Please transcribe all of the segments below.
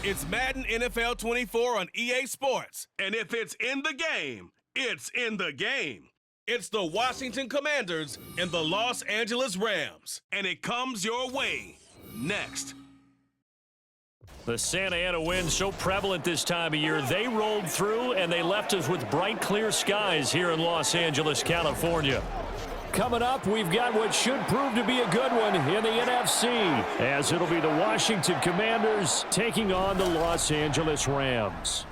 It's Madden NFL 24 on EA Sports. And if it's in the game, it's in the game. It's the Washington Commanders and the Los Angeles Rams. And it comes your way next. The Santa Ana wind so prevalent this time of year. They rolled through and they left us with bright, clear skies here in Los Angeles, California. Coming up, we've got what should prove to be a good one in the NFC, as it'll be the Washington Commanders taking on the Los Angeles Rams.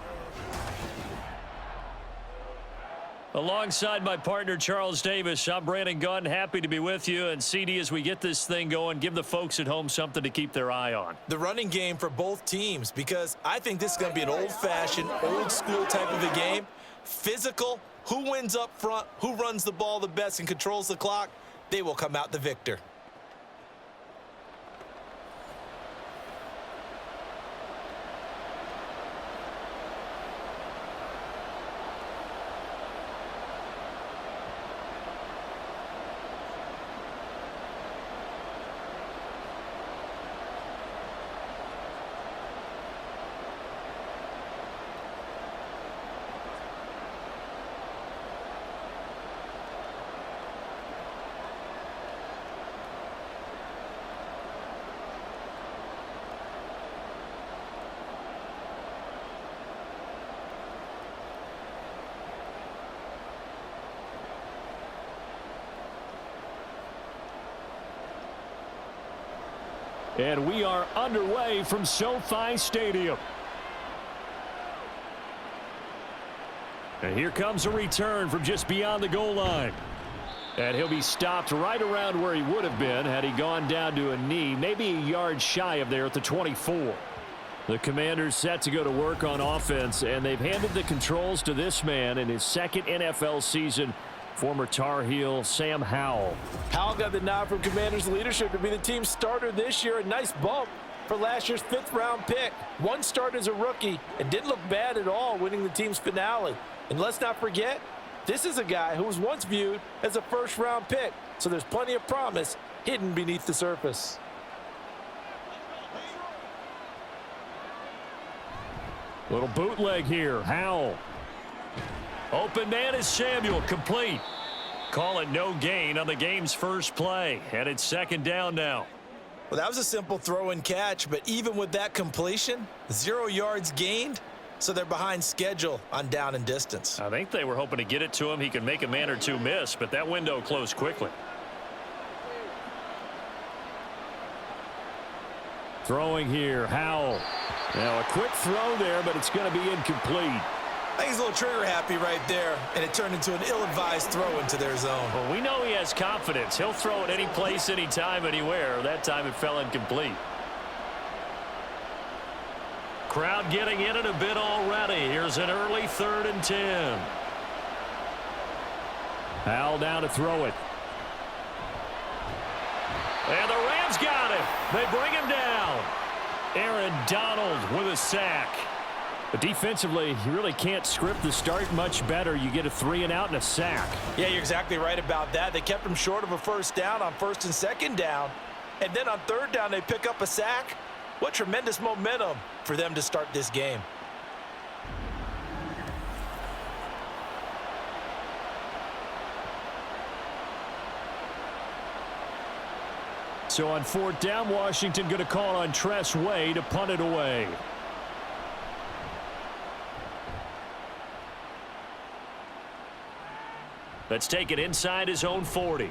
Alongside my partner, Charles Davis, I'm Brandon Gunn. Happy to be with you. And CD, as we get this thing going, give the folks at home something to keep their eye on. The running game for both teams, because I think this is going to be an old-fashioned, old-school type of a game. Physical, who wins up front, who runs the ball the best and controls the clock, they will come out the victor. And we are underway from SoFi Stadium. And here comes a return from just beyond the goal line. And he'll be stopped right around where he would have been had he gone down to a knee, maybe a yard shy of there at the 24. The Commanders set to go to work on offense, and they've handed the controls to this man in his second NFL season, former Tar Heel Sam Howell. Howell got the nod from Commanders leadership to be the team's starter this year. A nice bump for last year's 5th-round pick. One start as a rookie and didn't look bad at all, winning the team's finale. And let's not forget, this is a guy who was once viewed as a first-round pick, so there's plenty of promise hidden beneath the surface. Little bootleg here, Howell. Open man is Samuel, complete. Call it no gain on the game's first play, and it's second down now. Well, that was a simple throw and catch, but even with that completion, 0 yards gained, so they're behind schedule on down and distance. I think they were hoping to get it to him. He could make a man or two miss, but that window closed quickly. Throwing here, Howell. Now a quick throw there, but it's going to be incomplete. I think he's a little trigger happy right there, and it turned into an ill-advised throw into their zone. Well, we know he has confidence. He'll throw it any place, anytime, anywhere. That time it fell incomplete. Crowd getting in it a bit already. Here's an early 3rd and 10. Howell down to throw it. And the Rams got him. They bring him down. Aaron Donald with a sack. But defensively, you really can't script the start much better. You get a 3-and-out and a sack. Yeah, you're exactly right about that. They kept him short of a first down on 1st and 2nd down. And then on 3rd down, they pick up a sack. What tremendous momentum for them to start this game. So on 4th down, Washington going to call on Tress Way to punt it away. Let's take it inside his own 40.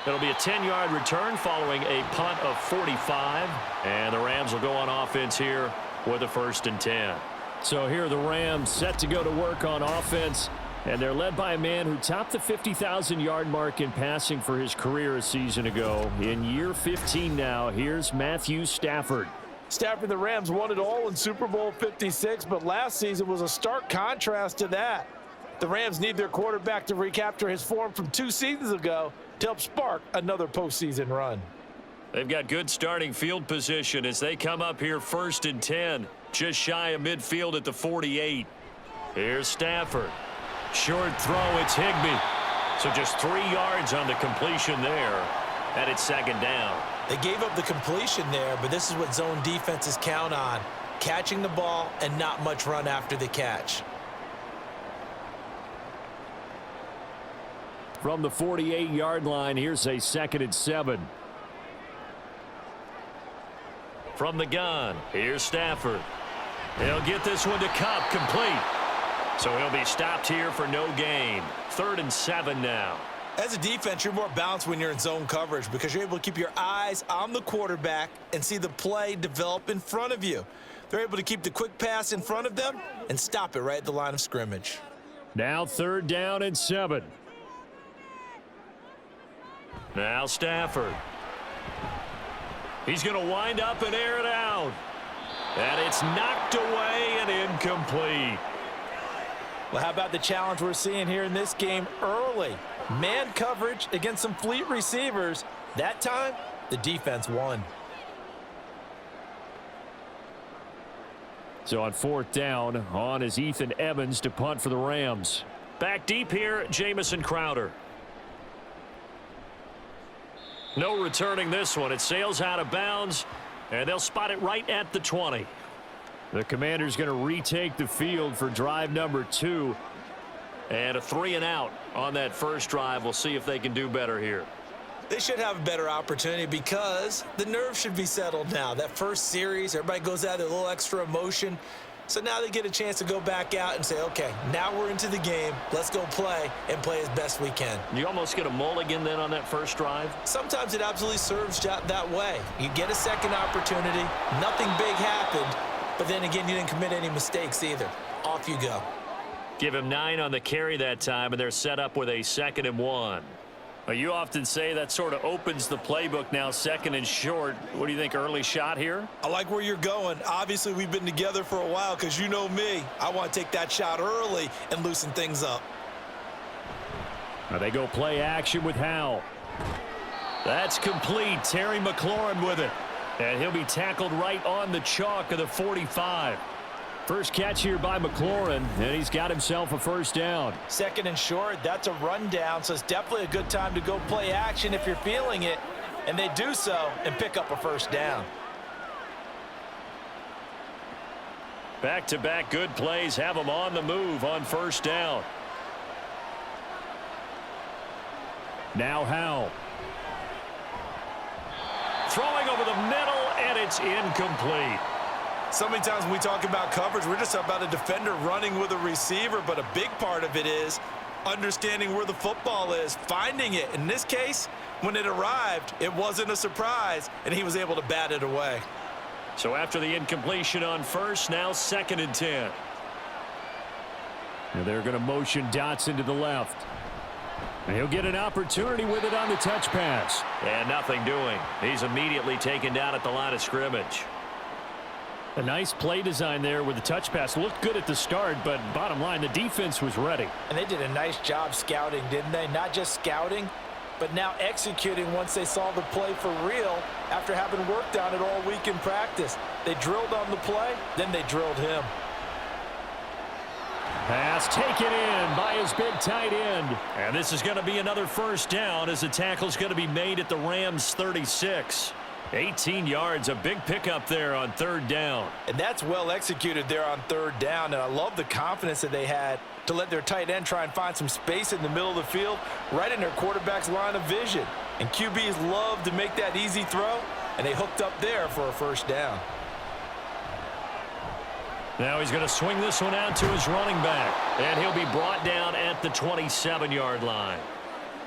It'll be a 10-yard return following a punt of 45. And the Rams will go on offense here with a 1st and 10. So here are the Rams set to go to work on offense. And they're led by a man who topped the 50,000-yard mark in passing for his career a season ago. In year 15 now, here's Matthew Stafford. Stafford, the Rams won it all in Super Bowl 56, but last season was a stark contrast to that. The Rams need their quarterback to recapture his form from 2 seasons ago to help spark another postseason run. They've got good starting field position as they come up here 1st and 10, just shy of midfield at the 48. Here's Stafford. Short throw, it's Higbee. So just 3 yards on the completion there, and it's 2nd down. They gave up the completion there, but this is what zone defenses count on. catching the ball and not much run after the catch. From the 48-yard line, here's a 2nd and 7. From the gun, here's Stafford. He'll get this one to Kupp, complete. So he'll be stopped here for no gain. 3rd and 7 now. As a defense, you're more balanced when you're in zone coverage because you're able to keep your eyes on the quarterback and see the play develop in front of you. They're able to keep the quick pass in front of them and stop it right at the line of scrimmage. Now 3rd down and 7. Now Stafford. He's going to wind up and air it out. And it's knocked away and incomplete. Well, how about the challenge we're seeing here in this game early? Man coverage against some fleet receivers. That time, the defense won. So on 4th down, on is Ethan Evans to punt for the Rams. Back deep here, Jamison Crowder. No returning this one. It sails out of bounds, and they'll spot it right at the 20. The Commanders going to retake the field for drive number 2. And a 3-and-out on that first drive. We'll see if they can do better here. They should have a better opportunity because the nerves should be settled now. That first series, everybody goes out with a little extra emotion. So now they get a chance to go back out and say, okay, now we're into the game. Let's go play and play as best we can. You almost get a mulligan then on that first drive? Sometimes it absolutely serves that way. You get a second opportunity. Nothing big happened. But then again, you didn't commit any mistakes either. Off you go. Give him 9 on the carry that time, and they're set up with a 2nd and 1. Well, you often say that sort of opens the playbook now, 2nd and short. What do you think, early shot here? I like where you're going. Obviously, we've been together for a while because you know me. I want to take that shot early and loosen things up. Now they go play action with Howell. That's complete. Terry McLaurin with it. And he'll be tackled right on the chalk of the 45. First catch here by McLaurin, and he's got himself a 1st down. 2nd and short, that's a rundown, so it's definitely a good time to go play action if you're feeling it. And they do so and pick up a 1st down. Back-to-back good plays have them on the move on 1st down. Now Howell. Throwing over the middle, and it's incomplete. So many times when we talk about coverage, we're just about a defender running with a receiver, but a big part of it is understanding where the football is, finding it. In this case, when it arrived, it wasn't a surprise, and he was able to bat it away. So after the incompletion on 1st, now 2nd and 10. And they're going to motion Dotson to the left. And he'll get an opportunity with it on the touch pass. And nothing doing. He's immediately taken down at the line of scrimmage. A nice play design there with the touch pass. Looked good at the start, but bottom line, the defense was ready. And they did a nice job scouting, didn't they? Not just scouting, but now executing once they saw the play for real after having worked on it all week in practice. They drilled on the play, then they drilled him. Pass taken in by his big tight end. And this is going to be another 1st down as the tackle's going to be made at the Rams' 36. 18 yards, a big pickup there on 3rd down. And that's well executed there on 3rd down, and I love the confidence that they had to let their tight end try and find some space in the middle of the field, right in their quarterback's line of vision. And QBs love to make that easy throw, and they hooked up there for a 1st down. Now he's going to swing this one out to his running back, and he'll be brought down at the 27-yard line.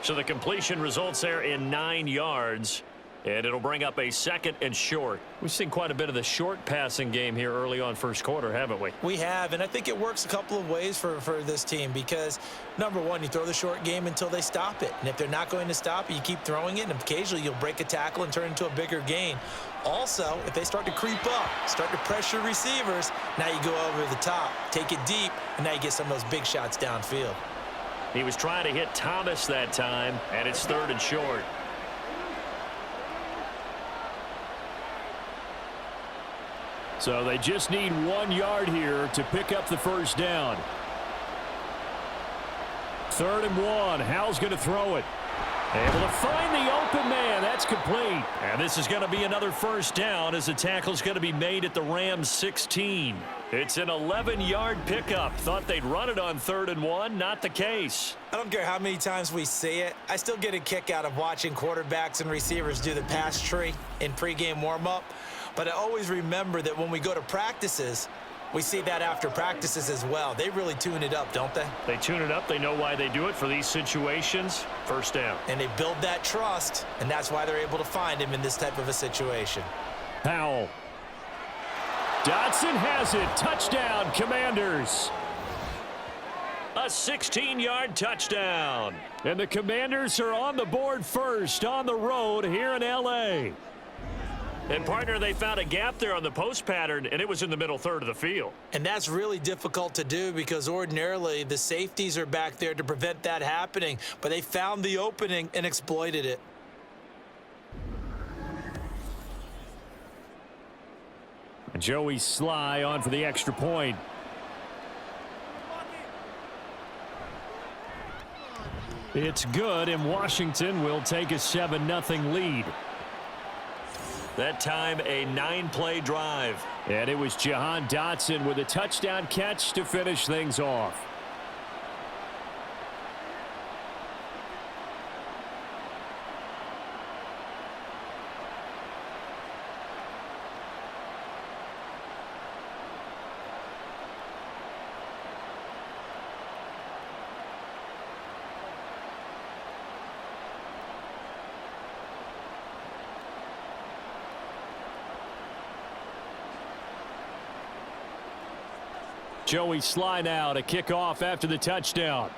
So the completion results there in 9 yards. And it'll bring up a 2nd and short. We've seen quite a bit of the short passing game here early on 1st quarter, haven't we? We have, and I think it works a couple of ways for this team because, number one, you throw the short game until they stop it. And if they're not going to stop it, you keep throwing it, and occasionally you'll break a tackle and turn it into a bigger gain. Also, if they start to creep up, start to pressure receivers, now you go over the top, take it deep, and now you get some of those big shots downfield. He was trying to hit Thomas that time, and it's 3rd and short. So they just need 1 yard here to pick up the 1st down. 3rd and 1. Howell's going to throw it. Able to find the open man. That's complete. And this is going to be another first down as the tackle's going to be made at the Rams 16. It's an 11-yard pickup. Thought they'd run it on 3rd and 1. Not the case. I don't care how many times we see it. I still get a kick out of watching quarterbacks and receivers do the pass tree in pregame warm-up. But I always remember that when we go to practices, we see that after practices as well. They really tune it up, don't they? They tune it up. They know why they do it for these situations. First down. And they build that trust, and that's why they're able to find him in this type of a situation. Powell. Dotson has it. Touchdown, Commanders. A 16-yard touchdown. And the Commanders are on the board first on the road here in L.A. And, partner, they found a gap there on the post pattern, and it was in the middle third of the field. And that's really difficult to do because ordinarily the safeties are back there to prevent that happening. But they found the opening and exploited it. Joey Sly on for the extra point. It's good, and Washington will take a 7-0 lead. That time, a 9-play drive. And it was Jahan Dotson with a touchdown catch to finish things off. Joey Sly now to kick off after the touchdown.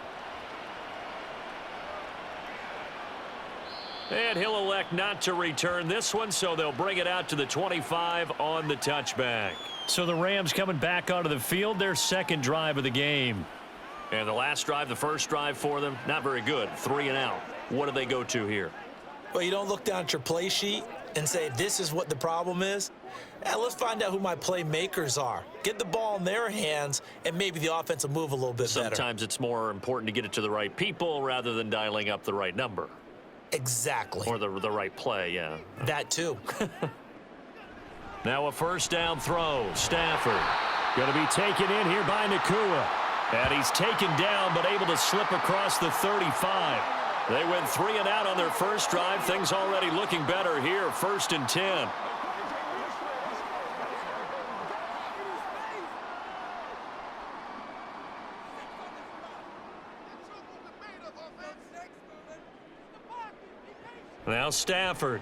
And he'll elect not to return this one, so they'll bring it out to the 25 on the touchback. So the Rams coming back onto the field, their second drive of the game. And the last drive, the first drive for them, not very good. 3 and out. What do they go to here? Well, you don't look down at your play sheet and say, this is what the problem is. Let's find out who my playmakers are. Get the ball in their hands, and maybe the offense will move a little bit better. Sometimes it's more important to get it to the right people rather than dialing up the right number. Exactly. Or the right play, yeah. That too. Now a first down throw. Stafford going to be taken in here by Nakua. And he's taken down but able to slip across the 35. They went 3 and out on their first drive. Things already looking better here. 1st and 10. Now Stafford.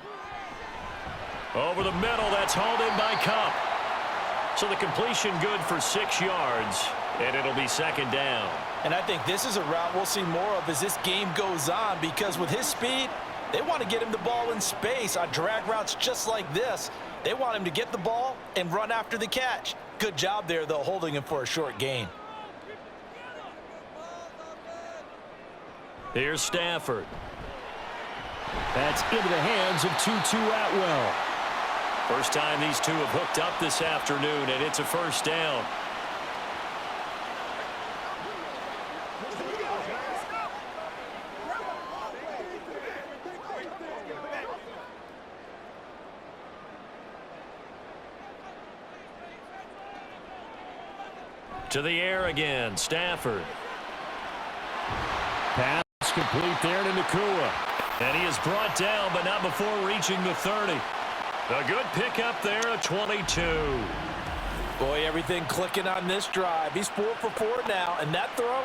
Over the middle, that's hauled in by Kupp. So the completion good for 6 yards, and it'll be 2nd down. And I think this is a route we'll see more of as this game goes on, because with his speed, they want to get him the ball in space on drag routes just like this. They want him to get the ball and run after the catch. Good job there, though, holding him for a short gain. Here's Stafford. That's into the hands of Tutu Atwell. First time these two have hooked up this afternoon, and it's a first down. To the air again, Stafford. Pass complete there to Nakua. And he is brought down, but not before reaching the 30. A good pickup there, a 22. Boy, everything clicking on this drive. He's 4 for 4 now, and that throw,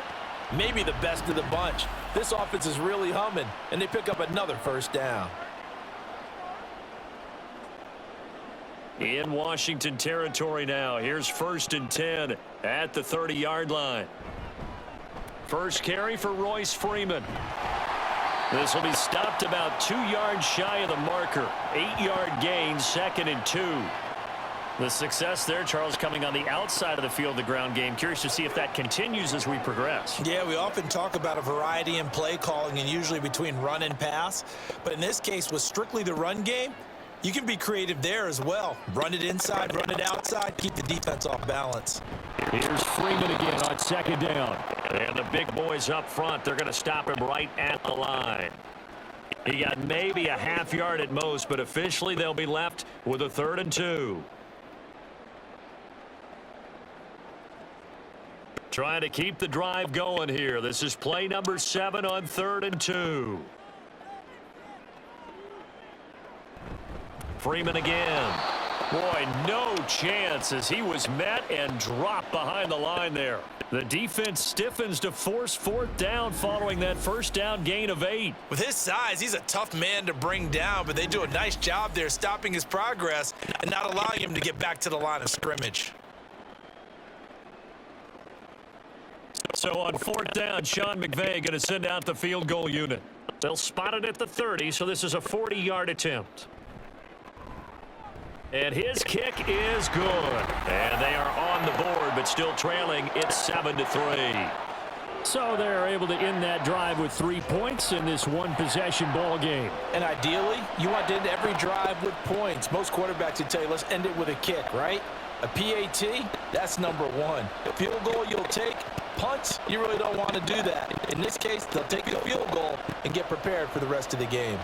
maybe the best of the bunch. This offense is really humming, and they pick up another first down. In Washington territory now. Here's 1st and 10 at the 30-yard line. First carry for Royce Freeman. This will be stopped about 2 yards shy of the marker. 8-yard gain, 2nd and 2. The success there, Charles, coming on the outside of the field, the ground game. Curious to see if that continues as we progress. Yeah, we often talk about a variety in play calling and usually between run and pass. But in this case, with strictly the run game, you can be creative there as well. Run it inside, run it outside, keep the defense off balance. Here's Freeman again on 2nd down. And the big boys up front, they're going to stop him right at the line. He got maybe a half yard at most, but officially they'll be left with a 3rd and 2. Trying to keep the drive going here. This is play number 7 on 3rd and 2. Freeman again. Boy, no chance as he was met and dropped behind the line there. The defense stiffens to force 4th down following that first down gain of 8. With his size, he's a tough man to bring down, but they do a nice job there stopping his progress and not allowing him to get back to the line of scrimmage. So on 4th down, Sean McVay going to send out the field goal unit. They'll spot it at the 30, so this is a 40-yard attempt. And his kick is good. And they are on the board, but still trailing. It's 7-3. So they're able to end that drive with 3 points in this one-possession ball game. And ideally, you want to end every drive with points. Most quarterbacks would tell you, let's end it with a kick, right? A PAT, that's number 1. A field goal you'll take. Punts, you really don't want to do that. In this case, they'll take the field goal and get prepared for the rest of the game.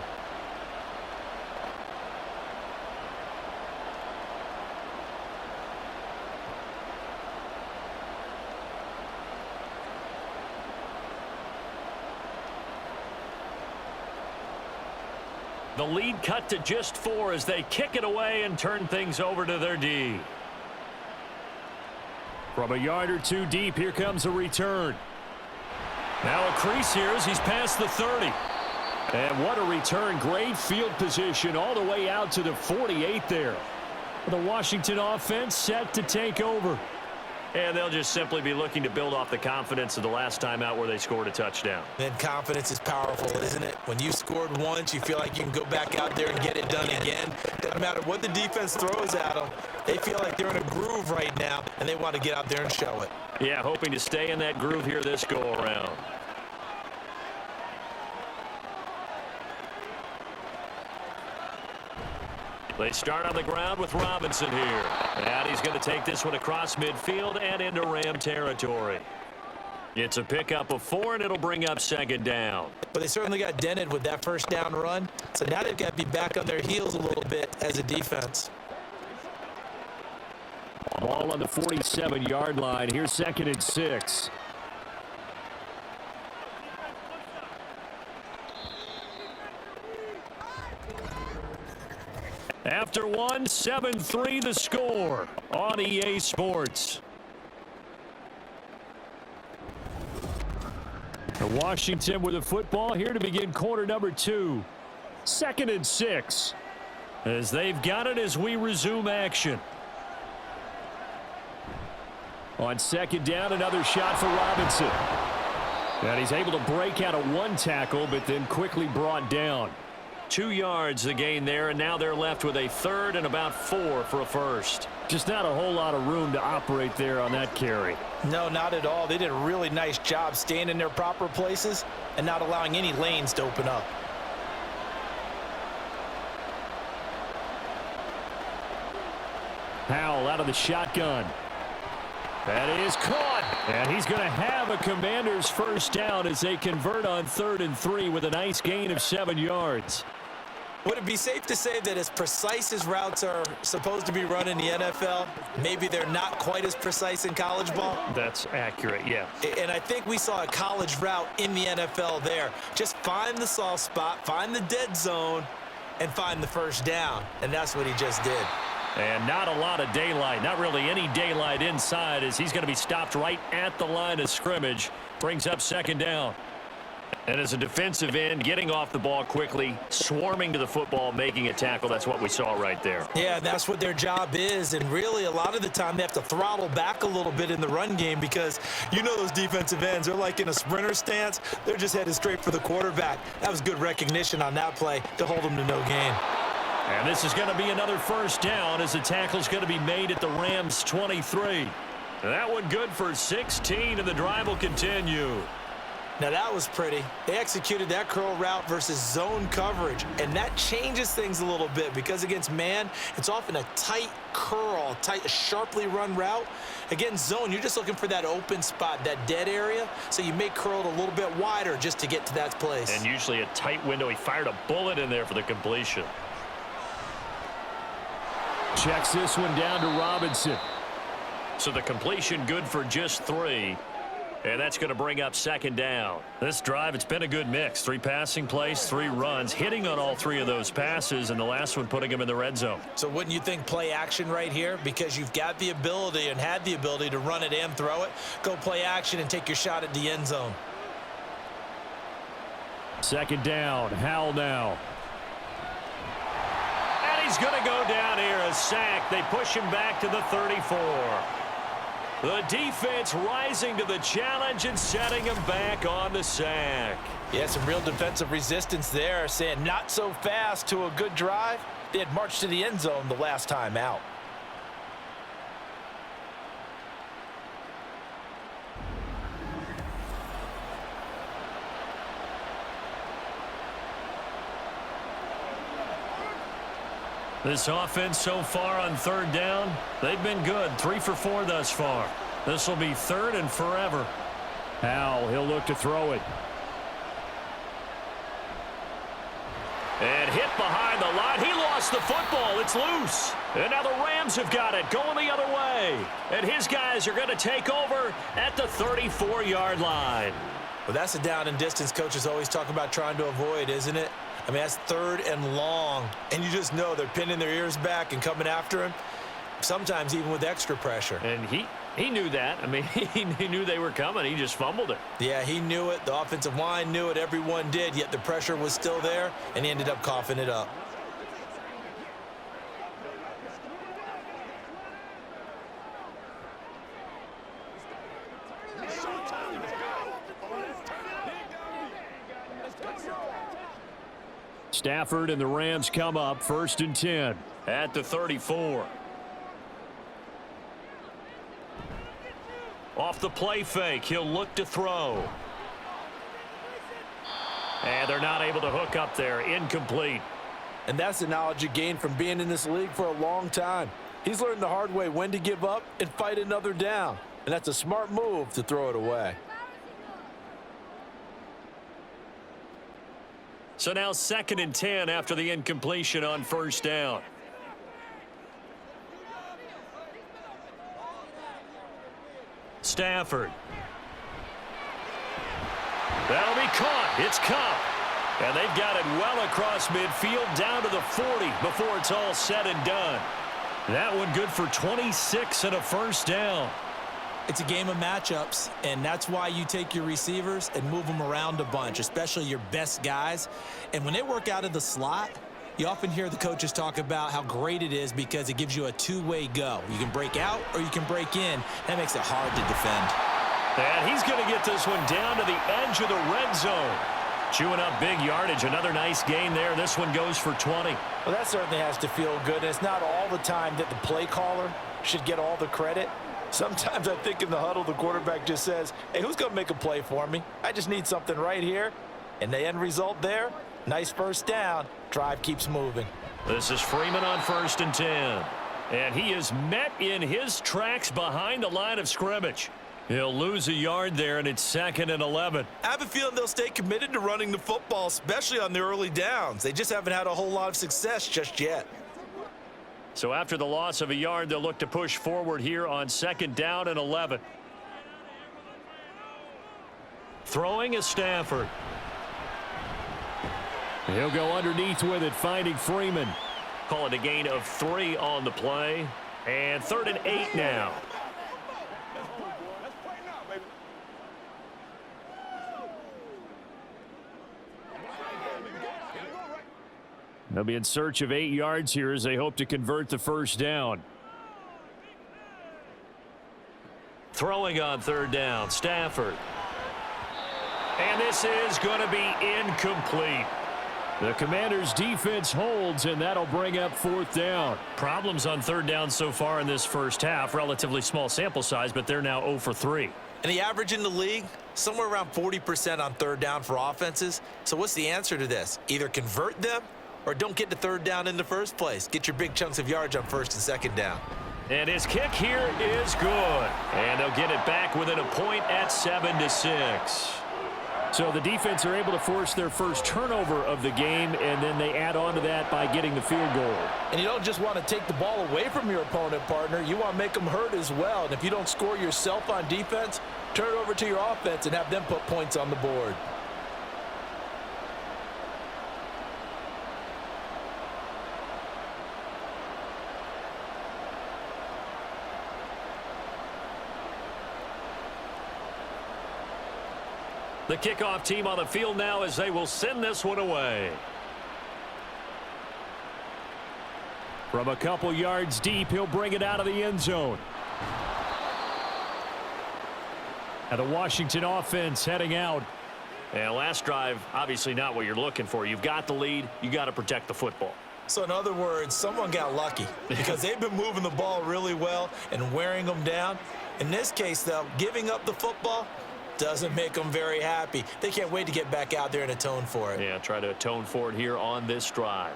The lead cut to just 4 as they kick it away and turn things over to their D. From a yard or 2 deep, here comes a return. Now a crease here as he's past the 30. And what a return. Great field position all the way out to the 48 there. The Washington offense set to take over. And they'll just simply be looking to build off the confidence of the last time out where they scored a touchdown. Then confidence is powerful, isn't it? When you scored once, you feel like you can go back out there and get it done again. Doesn't matter what the defense throws at them. They feel like they're in a groove right now, and they want to get out there and show it. Yeah, hoping to stay in that groove here this go-around. They start on the ground with Robinson here. And he's going to take this one across midfield and into Ram territory. It's a pickup of 4, and it'll bring up 2nd down. But they certainly got dented with that first down run. So now they've got to be back on their heels a little bit as a defense. Ball on the 47-yard line. Here's 2nd and 6. After 1, 7-3 the score on EA Sports. Washington with the football here to begin quarter number 2. 2nd and 6. As they've got it as we resume action. On 2nd down, another shot for Robinson. And he's able to break out of 1 tackle, but then quickly brought down. 2 yards the gain there, and now they're left with a 3rd and about 4 for a first. Just not a whole lot of room to operate there on that carry. No, not at all. They did a really nice job staying in their proper places and not allowing any lanes to open up. Powell out of the shotgun. That is caught. And he's going to have a Commanders first down as they convert on 3rd and 3 with a nice gain of 7 yards. Would it be safe to say that as precise as routes are supposed to be run in the NFL, maybe they're not quite as precise in college ball? That's accurate, yeah. And I think we saw a college route in the NFL there. Just find the soft spot, find the dead zone, and find the first down. And that's what he just did. And not a lot of daylight, not really any daylight inside as he's going to be stopped right at the line of scrimmage. Brings up 2nd down. And as a defensive end, getting off the ball quickly, swarming to the football, making a tackle, that's what we saw right there. Yeah, that's what their job is. And really, a lot of the time, they have to throttle back a little bit in the run game because you know those defensive ends, they're like in a sprinter stance. They're just headed straight for the quarterback. That was good recognition on that play to hold them to no gain. And this is going to be another first down as the tackle's going to be made at the Rams' 23. That one good for 16, and the drive will continue. Now that was pretty. They executed that curl route versus zone coverage, and that changes things a little bit because against man, it's often a tight curl, tight, sharply run route. Against zone, you're just looking for that open spot, that dead area, so you may curl it a little bit wider just to get to that place. And usually a tight window. He fired a bullet in there for the completion. Checks this one down to Robinson. So the completion good for just 3. And that's going to bring up second down. This drive, it's been a good mix. 3 passing plays, 3 runs, hitting on all 3 of those passes, and the last one putting him in the red zone. So wouldn't you think play action right here? Because you've got the ability and had the ability to run it and throw it. Go play action and take your shot at the end zone. Second down, Howell now. And he's going to go down here, a sack. They push him back to the 34. The defense rising to the challenge and setting him back on the sack. Yeah, some real defensive resistance there, saying not so fast to a good drive. They had marched to the end zone the last time out. This offense so far on third down, they've been good. 3 for 4 thus far. This will be third and forever. Howell, he'll look to throw it. And hit behind the line. He lost the football. It's loose. And now the Rams have got it going the other way. And his guys are going to take over at the 34-yard line. Well, that's a down and distance coaches always talk about trying to avoid, isn't it? I mean, that's third and long, and you just know they're pinning their ears back and coming after him, sometimes even with extra pressure. And he knew that. I mean, he knew they were coming. He just fumbled it. Yeah, he knew it. The offensive line knew it. Everyone did, yet the pressure was still there, and he ended up coughing it up. Stafford and the Rams come up, 1st and 10. At the 34. Off the play fake, he'll look to throw. And they're not able to hook up there. Incomplete. And that's the knowledge you gain from being in this league for a long time. He's learned the hard way when to give up and fight another down. And that's a smart move to throw it away. So now 2nd and 10 after the incompletion on 1st down. Stafford. That'll be caught. It's Cup. And they've got it well across midfield down to the 40 before it's all said and done. That one good for 26 and a 1st down. It's a game of matchups, and that's why you take your receivers and move them around a bunch, especially your best guys. And when they work out of the slot, you often hear the coaches talk about how great it is because it gives you a two-way go. You can break out or you can break in. That makes it hard to defend. And he's going to get this one down to the edge of the red zone. Chewing up big yardage. Another nice gain there. This one goes for 20. Well, that certainly has to feel good. And it's not all the time that the play caller should get all the credit. Sometimes I think in the huddle, the quarterback just says, hey, who's going to make a play for me? I just need something right here. And the end result there, nice 1st down. Drive keeps moving. This is Freeman on 1st and 10. And he is met in his tracks behind the line of scrimmage. He'll lose a yard there, and it's 2nd and 11. I have a feeling they'll stay committed to running the football, especially on the early downs. They just haven't had a whole lot of success just yet. So after the loss of a yard, they'll look to push forward here on 2nd down and 11. Throwing is Stafford. He'll go underneath with it, finding Freeman. Call it a gain of 3 on the play. And 3rd and 8 now. They'll be in search of 8 yards here as they hope to convert the 1st down. Throwing on 3rd down, Stafford. And this is going to be incomplete. The Commanders' defense holds, and that'll bring up 4th down. Problems on 3rd down so far in this first half. Relatively small sample size, but they're now 0 for 3. And the average in the league, somewhere around 40% on third down for offenses. So what's the answer to this? Either convert them or don't get to third down in the first place. Get your big chunks of yards on first and second down. And his kick here is good. And they'll get it back within a point at 7-6. So the defense are able to force their first turnover of the game, and then they add on to that by getting the field goal. And you don't just want to take the ball away from your opponent, partner. You want to make them hurt as well. And if you don't score yourself on defense, turn it over to your offense and have them put points on the board. The kickoff team on the field now as they will send this one away. From a couple yards deep, he'll bring it out of the end zone. And the Washington offense heading out. And last drive, obviously not what you're looking for. You've got the lead. You got to protect the football. So in other words, someone got lucky because they've been moving the ball really well and wearing them down. In this case, though, giving up the football doesn't make them very happy. They can't wait to get back out there and atone for it. Yeah, try to atone for it here on this drive.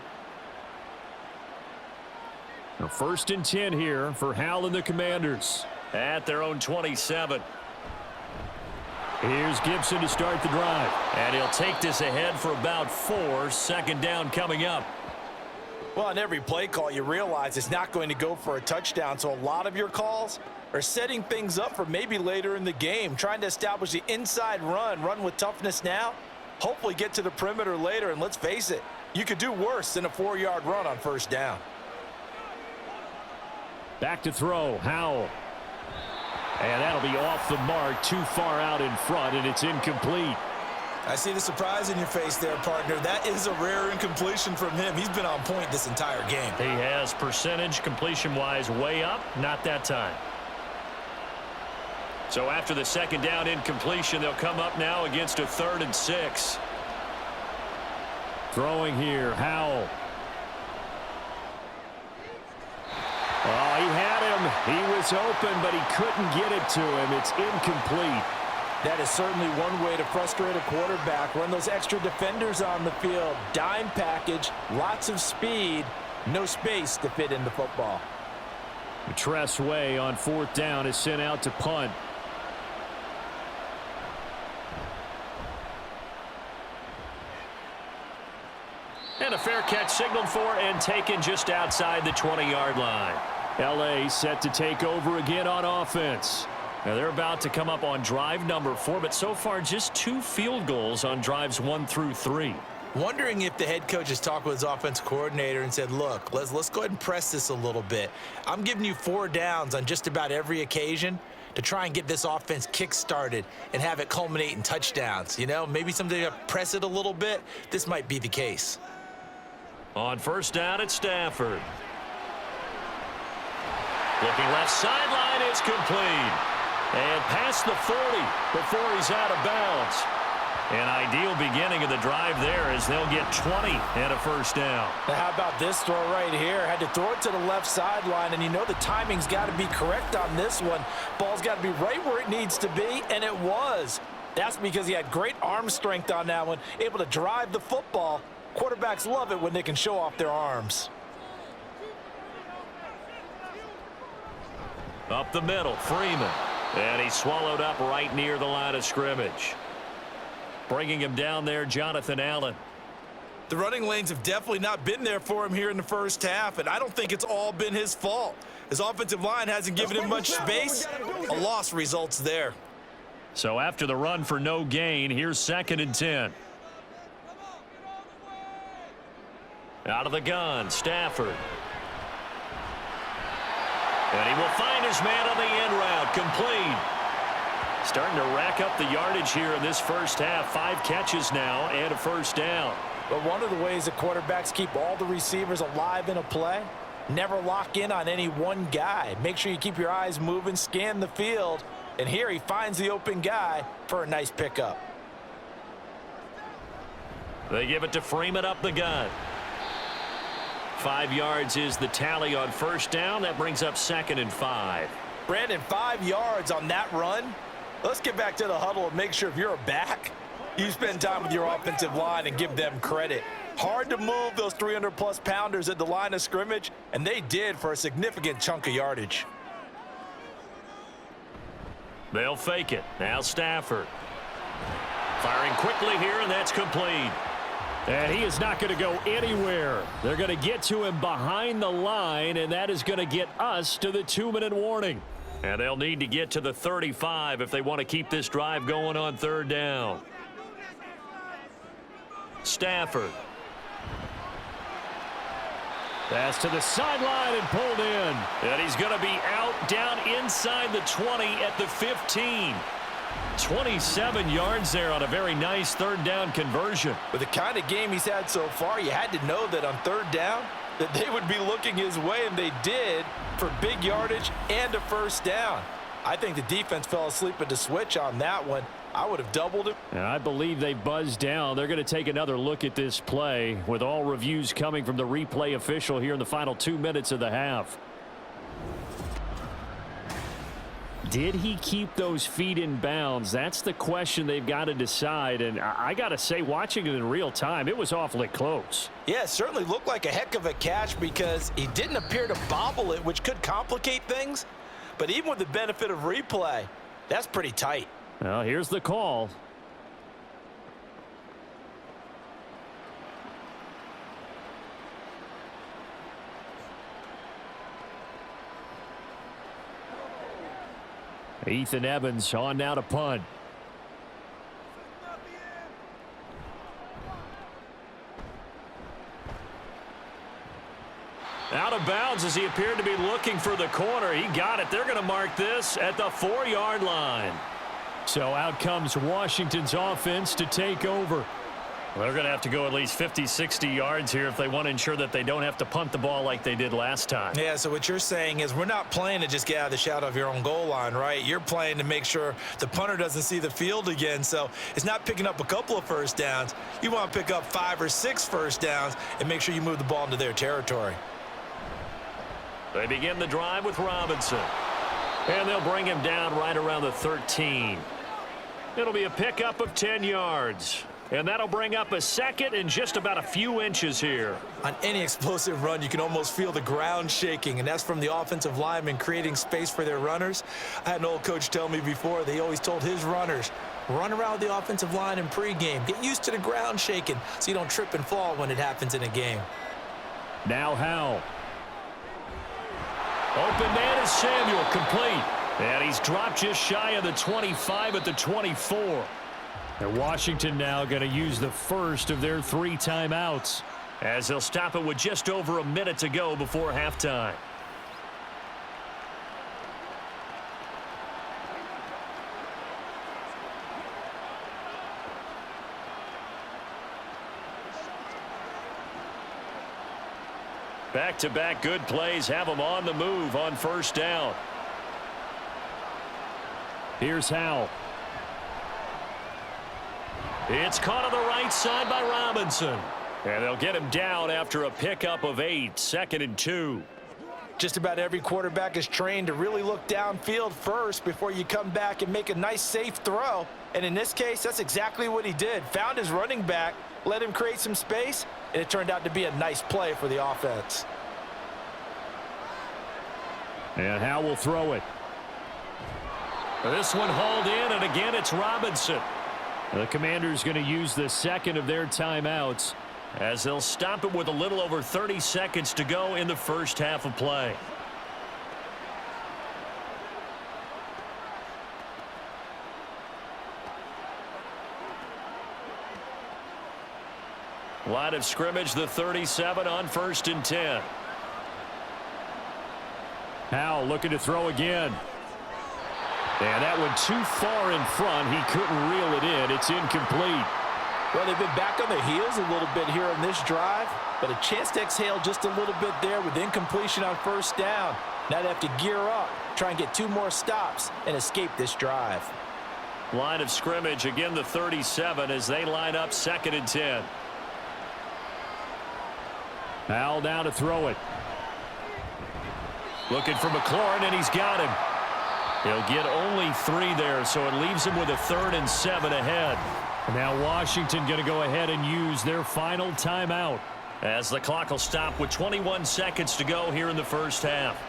Now 1st and 10 here for Hal and the Commanders. At their own 27. Here's Gibson to start the drive. And he'll take this ahead for about 4. Second down coming up. Well, on every play call, you realize it's not going to go for a touchdown. So a lot of your calls are setting things up for maybe later in the game, trying to establish the inside run with toughness now, hopefully get to the perimeter later. And let's face it, you could do worse than a 4-yard run on first down. Back to throw, Howell. And that'll be off the mark, too far out in front, and it's incomplete. I see the surprise in your face there, partner. That is a rare incompletion from him. He's been on point this entire game. He has percentage completion-wise way up, not that time. So after the second down incompletion, they'll come up now against a 3rd and 6. Throwing here, Howell. Oh, he had him. He was open, but he couldn't get it to him. It's incomplete. That is certainly one way to frustrate a quarterback. Run those extra defenders on the field. Dime package, lots of speed, no space to fit in the football. Tress Way on 4th down is sent out to punt. And a fair catch signaled for and taken just outside the 20-yard line. L.A. set to take over again on offense. Now they're about to come up on drive number 4, but so far just 2 field goals on drives 1 through 3. Wondering if the head coach has talked with his offense coordinator and said, look, let's go ahead and press this a little bit. I'm giving you 4 downs on just about every occasion to try and get this offense kick-started and have it culminate in touchdowns. You know, maybe someday to press it a little bit. This might be the case. On first down, it's Stafford. Looking left sideline, it's complete. And past the 40 before he's out of bounds. An ideal beginning of the drive there as they'll get 20 and a first down. Now how about this throw right here? Had to throw it to the left sideline, and you know the timing's got to be correct on this one. Ball's got to be right where it needs to be, and it was. That's because he had great arm strength on that one, able to drive the football. Quarterbacks love it when they can show off their arms. Up the middle, Freeman. And he's swallowed up right near the line of scrimmage. Bringing him down there, Jonathan Allen. The running lanes have definitely not been there for him here in the first half, and I don't think it's all been his fault. His offensive line hasn't given him much space. A loss results there. So after the run for no gain, here's 2nd and 10. Out of the gun, Stafford. And he will find his man on the end route, complete. Starting to rack up the yardage here in this first half. 5 catches now and a first down. But one of the ways that quarterbacks keep all the receivers alive in a play, never lock in on any one guy. Make sure you keep your eyes moving, scan the field, and here he finds the open guy for a nice pickup. They give it to Freeman up the gun. 5 yards is the tally on first down. That brings up 2nd and 5. Brandon, 5 yards on that run. Let's get back to the huddle and make sure if you're a back, you spend time with your offensive line and give them credit. Hard to move those 300-plus pounders at the line of scrimmage, and they did for a significant chunk of yardage. They'll fake it. Now Stafford. Firing quickly here, and that's complete. And he is not going to go anywhere. They're going to get to him behind the line, and that is going to get us to the 2-minute warning. And they'll need to get to the 35 if they want to keep this drive going on third down. Stafford. Pass to the sideline and pulled in. And he's going to be out down inside the 20 at the 15. 27 yards there on a very nice third down conversion. With the kind of game he's had so far, you had to know that on third down that they would be looking his way, and they did, for big yardage and a first down. I think the defense fell asleep at the switch on that one. I would have doubled it. And I believe they buzzed down. They're going to take another look at this play with all reviews coming from the replay official here in the final 2 minutes of the half. Did he keep those feet in bounds? That's the question they've got to decide. And I got to say, watching it in real time, it was awfully close. Yeah, it certainly looked like a heck of a catch because he didn't appear to bobble it, which could complicate things. But even with the benefit of replay, that's pretty tight. Well, here's the call. Ethan Evans on now to punt. Out of bounds as he appeared to be looking for the corner. He got it. They're going to mark this at the 4-yard line. So out comes Washington's offense to take over. They're going to have to go at least 50, 60 yards here if they want to ensure that they don't have to punt the ball like they did last time. Yeah, so what you're saying is we're not playing to just get out of the shadow of your own goal line, right? You're playing to make sure the punter doesn't see the field again. So it's not picking up a couple of first downs. You want to pick up 5 or 6 first downs and make sure you move the ball into their territory. They begin the drive with Robinson. And they'll bring him down right around the 13. It'll be a pickup of 10 yards. And that'll bring up a second and just about a few inches here. On any explosive run, you can almost feel the ground shaking, and that's from the offensive linemen creating space for their runners. I had an old coach tell me before, they always told his runners, run around the offensive line in pregame. Get used to the ground shaking so you don't trip and fall when it happens in a game. Now Howell. Open man is Samuel, complete. And he's dropped just shy of the 25 at the 24. And Washington now going to use the first of their 3 timeouts, as they'll stop it with just over a minute to go before halftime. Back-to-back good plays have them on the move on first down. Here's Howell. It's caught on the right side by Robinson. And they'll get him down after a pickup of 8, 2nd and 2. Just about every quarterback is trained to really look downfield first before you come back and make a nice, safe throw. And in this case, that's exactly what he did. Found his running back, let him create some space, and it turned out to be a nice play for the offense. And Howell will throw it. This one hauled in, and again it's Robinson. The Commanders going to use the second of their timeouts, as they'll stop it with a little over 30 seconds to go in the first half of play. Line of scrimmage, the 37 on 1st and 10. Howell looking to throw again. And that one too far in front. He couldn't reel it in. It's incomplete. Well, they've been back on their heels a little bit here on this drive, but a chance to exhale just a little bit there with incompletion on first down. Now they have to gear up, try and get 2 more stops, and escape this drive. Line of scrimmage, again the 37 as they line up 2nd and 10. Howell down to throw it. Looking for McLaurin, and he's got him. He'll get only 3 there, so it leaves him with a 3rd and 7 ahead. Now Washington going to go ahead and use their final timeout, as the clock will stop with 21 seconds to go here in the first half.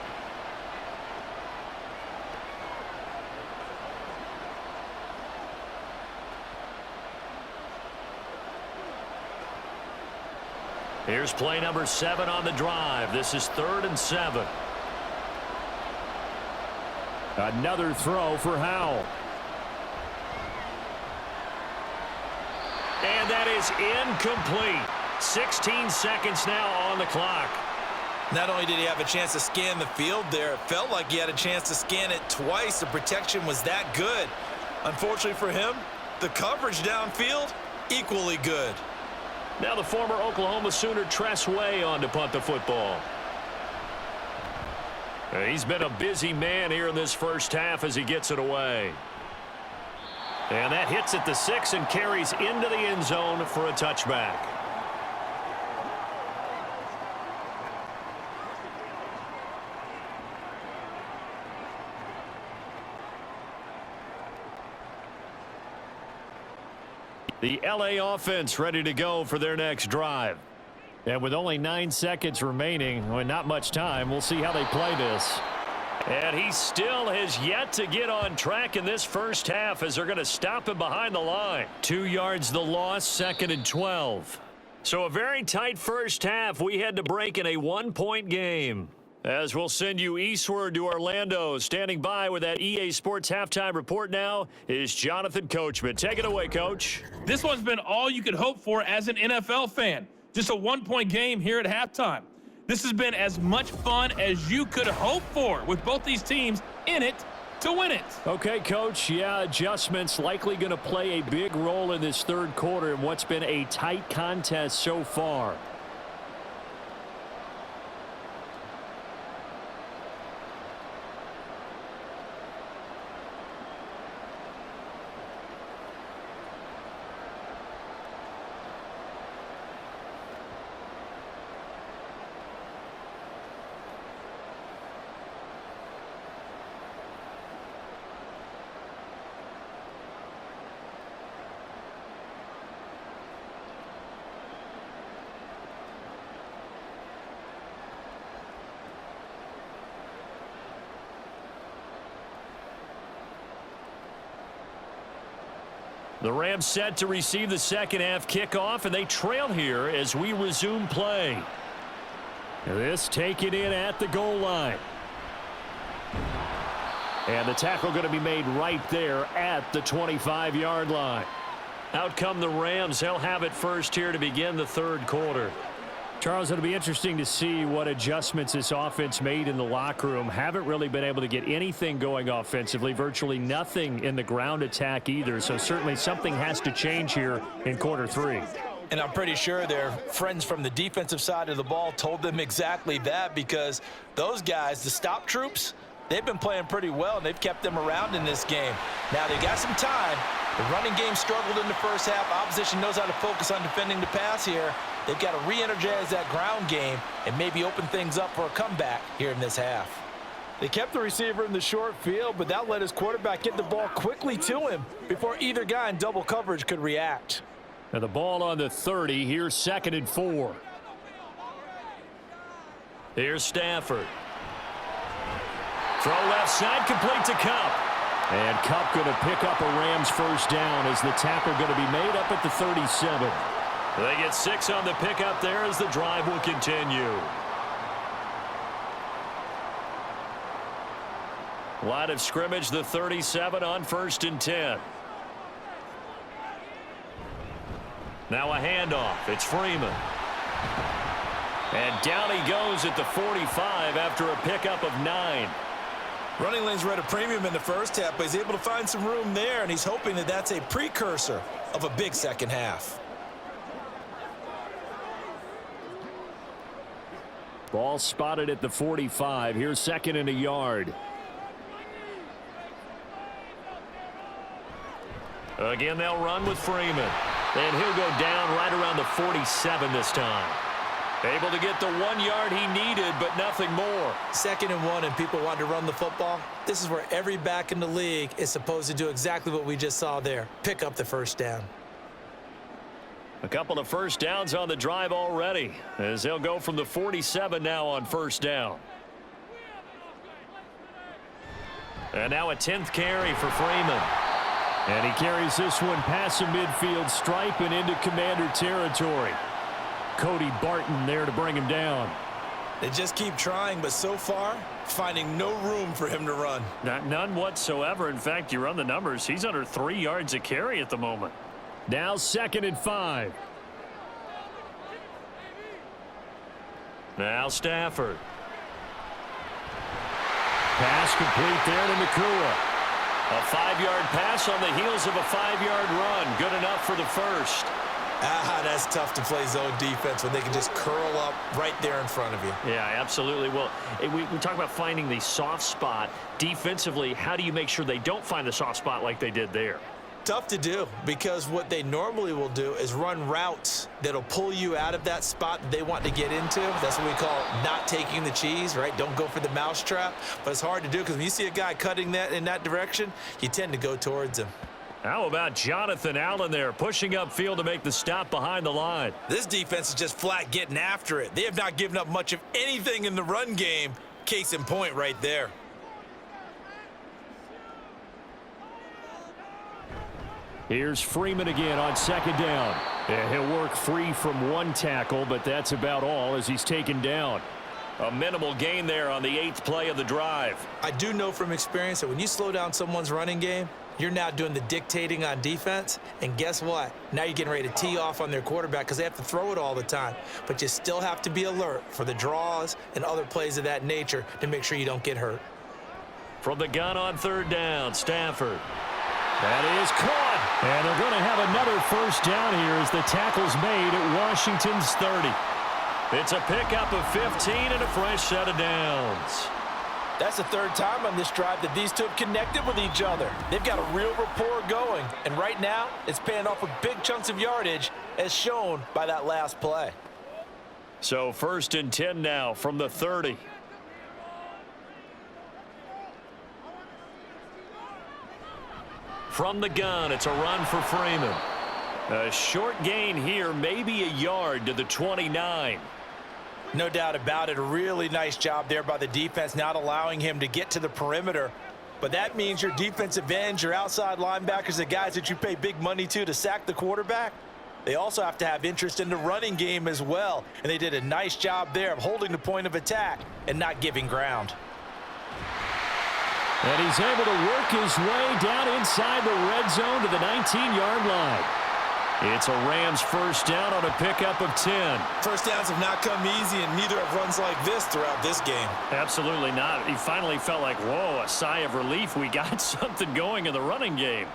Here's play number 7 on the drive. This is 3rd and 7. Another throw for Howell. And that is incomplete. 16 seconds now on the clock. Not only did he have a chance to scan the field there, it felt like he had a chance to scan it twice. The protection was that good. Unfortunately for him, the coverage downfield, equally good. Now the former Oklahoma Sooner Tress Way on to punt the football. He's been a busy man here in this first half as he gets it away. And that hits at the 6 and carries into the end zone for a touchback. The LA offense ready to go for their next drive. And with only 9 seconds remaining, well, not much time, we'll see how they play this. And he still has yet to get on track in this first half as they're going to stop him behind the line. 2 yards the loss, 2nd and 12. So a very tight first half. We had to break in a 1-point game. As we'll send you eastward to Orlando. Standing by with that EA Sports halftime report now is Jonathan Coachman. Take it away, Coach. This one's been all you could hope for as an NFL fan. Just a 1-point game here at halftime. This has been as much fun as you could hope for with both these teams in it to win it. Okay, Coach, yeah, adjustments likely going to play a big role in this third quarter in what's been a tight contest so far. The Rams set to receive the second half kickoff, and they trail here as we resume play. This taken in at the goal line. And the tackle going to be made right there at the 25-yard line. Out come the Rams. They'll have it first here to begin the third quarter. Charles, it'll be interesting to see what adjustments this offense made in the locker room. Haven't really been able to get anything going offensively, virtually nothing in the ground attack either. So certainly something has to change here in quarter 3. And I'm pretty sure their friends from the defensive side of the ball told them exactly that, because those guys, the stop troops, they've been playing pretty well, and they've kept them around in this game. Now, they got some time. The running game struggled in the first half. Opposition knows how to focus on defending the pass here. They've got to re-energize that ground game and maybe open things up for a comeback here in this half. They kept the receiver in the short field, but that let his quarterback get the ball quickly to him before either guy in double coverage could react. And the ball on the 30. Here's 2nd and 4. Here's Stafford. Throw left side, complete to Kupp. And Kupp going to pick up a Rams first down as the tackle going to be made up at the 37. They get 6 on the pickup there as the drive will continue. Line of scrimmage, the 37 on 1st and 10. Now a handoff. It's Freeman. And down he goes at the 45 after a pickup of 9. Running lanes were at a premium in the first half, but he's able to find some room there, and he's hoping that that's a precursor of a big second half. Ball spotted at the 45. Here's 2nd and a yard. Again, they'll run with Freeman. And he'll go down right around the 47 this time. Able to get the 1 yard he needed, but nothing more. 2nd and 1, and people want to run the football. This is where every back in the league is supposed to do exactly what we just saw there. Pick up the first down. A couple of first downs on the drive already, as they'll go from the 47 now on first down. And now a 10th carry for Freeman. And he carries this one past the midfield stripe and into Commander territory. Cody Barton there to bring him down. They just keep trying, but so far, finding no room for him to run. None whatsoever. In fact, you run the numbers, he's under 3 yards a carry at the moment. Now 2nd and 5. Now Stafford. Pass complete there to Nakua. A 5-yard pass on the heels of a 5-yard run. Good enough for the first. That's tough to play zone defense when they can just curl up right there in front of you. Yeah, absolutely. Well, we talk about finding the soft spot. Defensively, how do you make sure they don't find the soft spot like they did there? Tough to do, because what they normally will do is run routes that'll pull you out of that spot that they want to get into. That's what we call not taking the cheese, right? Don't go for the mousetrap. But it's hard to do because when you see a guy cutting that in that direction, you tend to go towards him. How about Jonathan Allen there, pushing upfield to make the stop behind the line? This defense is just flat getting after it. They have not given up much of anything in the run game. Case in point right there. Here's Freeman again on 2nd down. Yeah, he'll work free from 1 tackle, but that's about all as he's taken down. A minimal gain there on the 8th play of the drive. I do know from experience that when you slow down someone's running game, you're now doing the dictating on defense. And guess what? Now you're getting ready to tee off on their quarterback because they have to throw it all the time. But you still have to be alert for the draws and other plays of that nature to make sure you don't get hurt. From the gun on 3rd down, Stafford. That is caught. And they're going to have another first down here as the tackle's made at Washington's 30. It's a pickup of 15 and a fresh set of downs. That's the 3rd time on this drive that these two have connected with each other. They've got a real rapport going. And right now, it's paying off with big chunks of yardage as shown by that last play. So 1st and 10 now from the 30. From the gun, it's a run for Freeman. A short gain here, maybe a yard to the 29. No doubt about it. A really nice job there by the defense, not allowing him to get to the perimeter. But that means your defensive ends, your outside linebackers, the guys that you pay big money to sack the quarterback, they also have to have interest in the running game as well. And they did a nice job there of holding the point of attack and not giving ground. And he's able to work his way down inside the red zone to the 19-yard line. It's a Rams first down on a pickup of 10. First downs have not come easy, and neither have runs like this throughout this game. Absolutely not. He finally felt like, whoa, a sigh of relief. We got something going in the running game.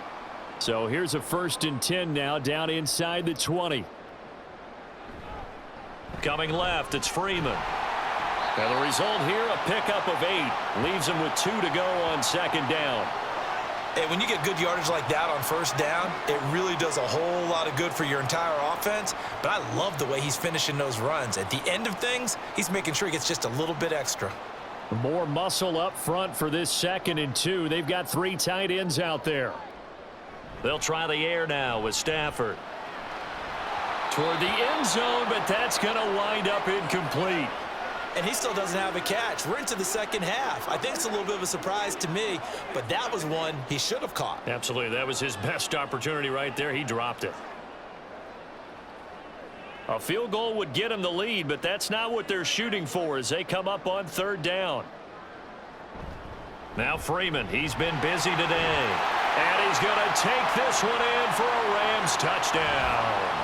So here's a 1st and 10 now down inside the 20. Coming left, it's Freeman. And the result here, a pickup of 8. Leaves him with 2 to go on 2nd down. Hey, when you get good yardage like that on first down, it really does a whole lot of good for your entire offense. But I love the way he's finishing those runs. At the end of things, he's making sure he gets just a little bit extra. More muscle up front for this 2nd and 2. They've got 3 tight ends out there. They'll try the air now with Stafford. Toward the end zone, but that's going to wind up incomplete. And he still doesn't have a catch. We're into the second half. I think it's a little bit of a surprise to me, but that was one he should have caught. Absolutely. That was his best opportunity right there. He dropped it. A field goal would get him the lead, but that's not what they're shooting for as they come up on 3rd down. Now Freeman, he's been busy today. And he's going to take this one in for a Rams touchdown.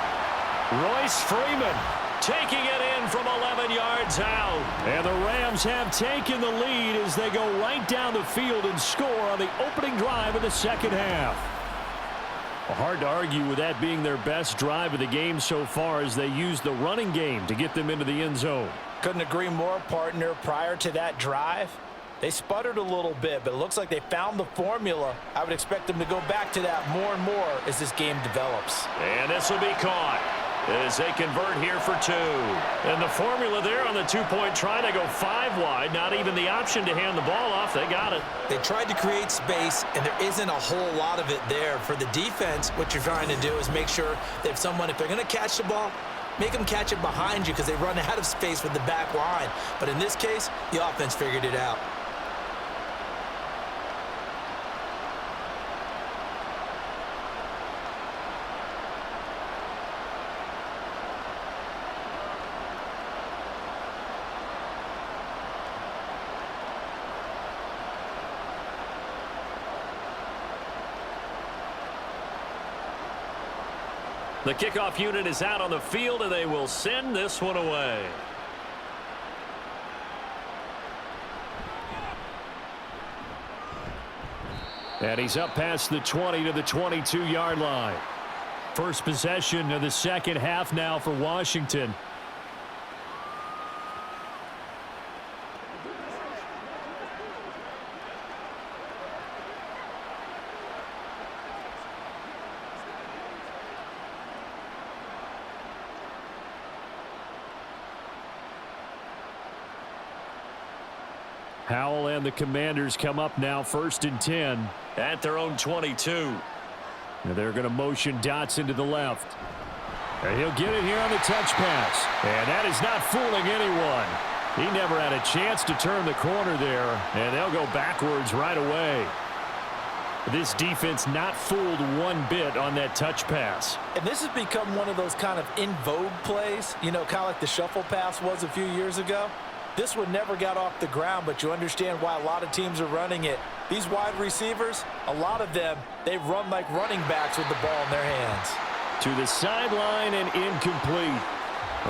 Royce Freeman taking it in from 11 yards out. And the Rams have taken the lead as they go right down the field and score on the opening drive of the second half. Hard to argue with that being their best drive of the game so far as they use the running game to get them into the end zone. Couldn't agree more, partner. Prior to that drive, they sputtered a little bit, but it looks like they found the formula. I would expect them to go back to that more and more as this game develops. And this will be caught. as they convert here for 2. And the formula there on the two-point try to go 5 wide. Not even the option to hand the ball off. They got it. They tried to create space, and there isn't a whole lot of it there. For the defense, what you're trying to do is make sure that if they're going to catch the ball, make them catch it behind you because they run out of space with the back line. But in this case, the offense figured it out. The kickoff unit is out on the field, and they will send this one away. And he's up past the 20 to the 22-yard line. First possession of the second half now for Washington. Howell and the Commanders come up now 1st and 10. At their own 22. And they're going to motion Dotson to the left. And he'll get it here on the touch pass. And that is not fooling anyone. He never had a chance to turn the corner there. And they'll go backwards right away. This defense not fooled one bit on that touch pass. And this has become one of those kind of in vogue plays, kind of like the shuffle pass was a few years ago. This one never got off the ground, but you understand why a lot of teams are running it. These wide receivers, a lot of them, they run like running backs with the ball in their hands. To the sideline and incomplete.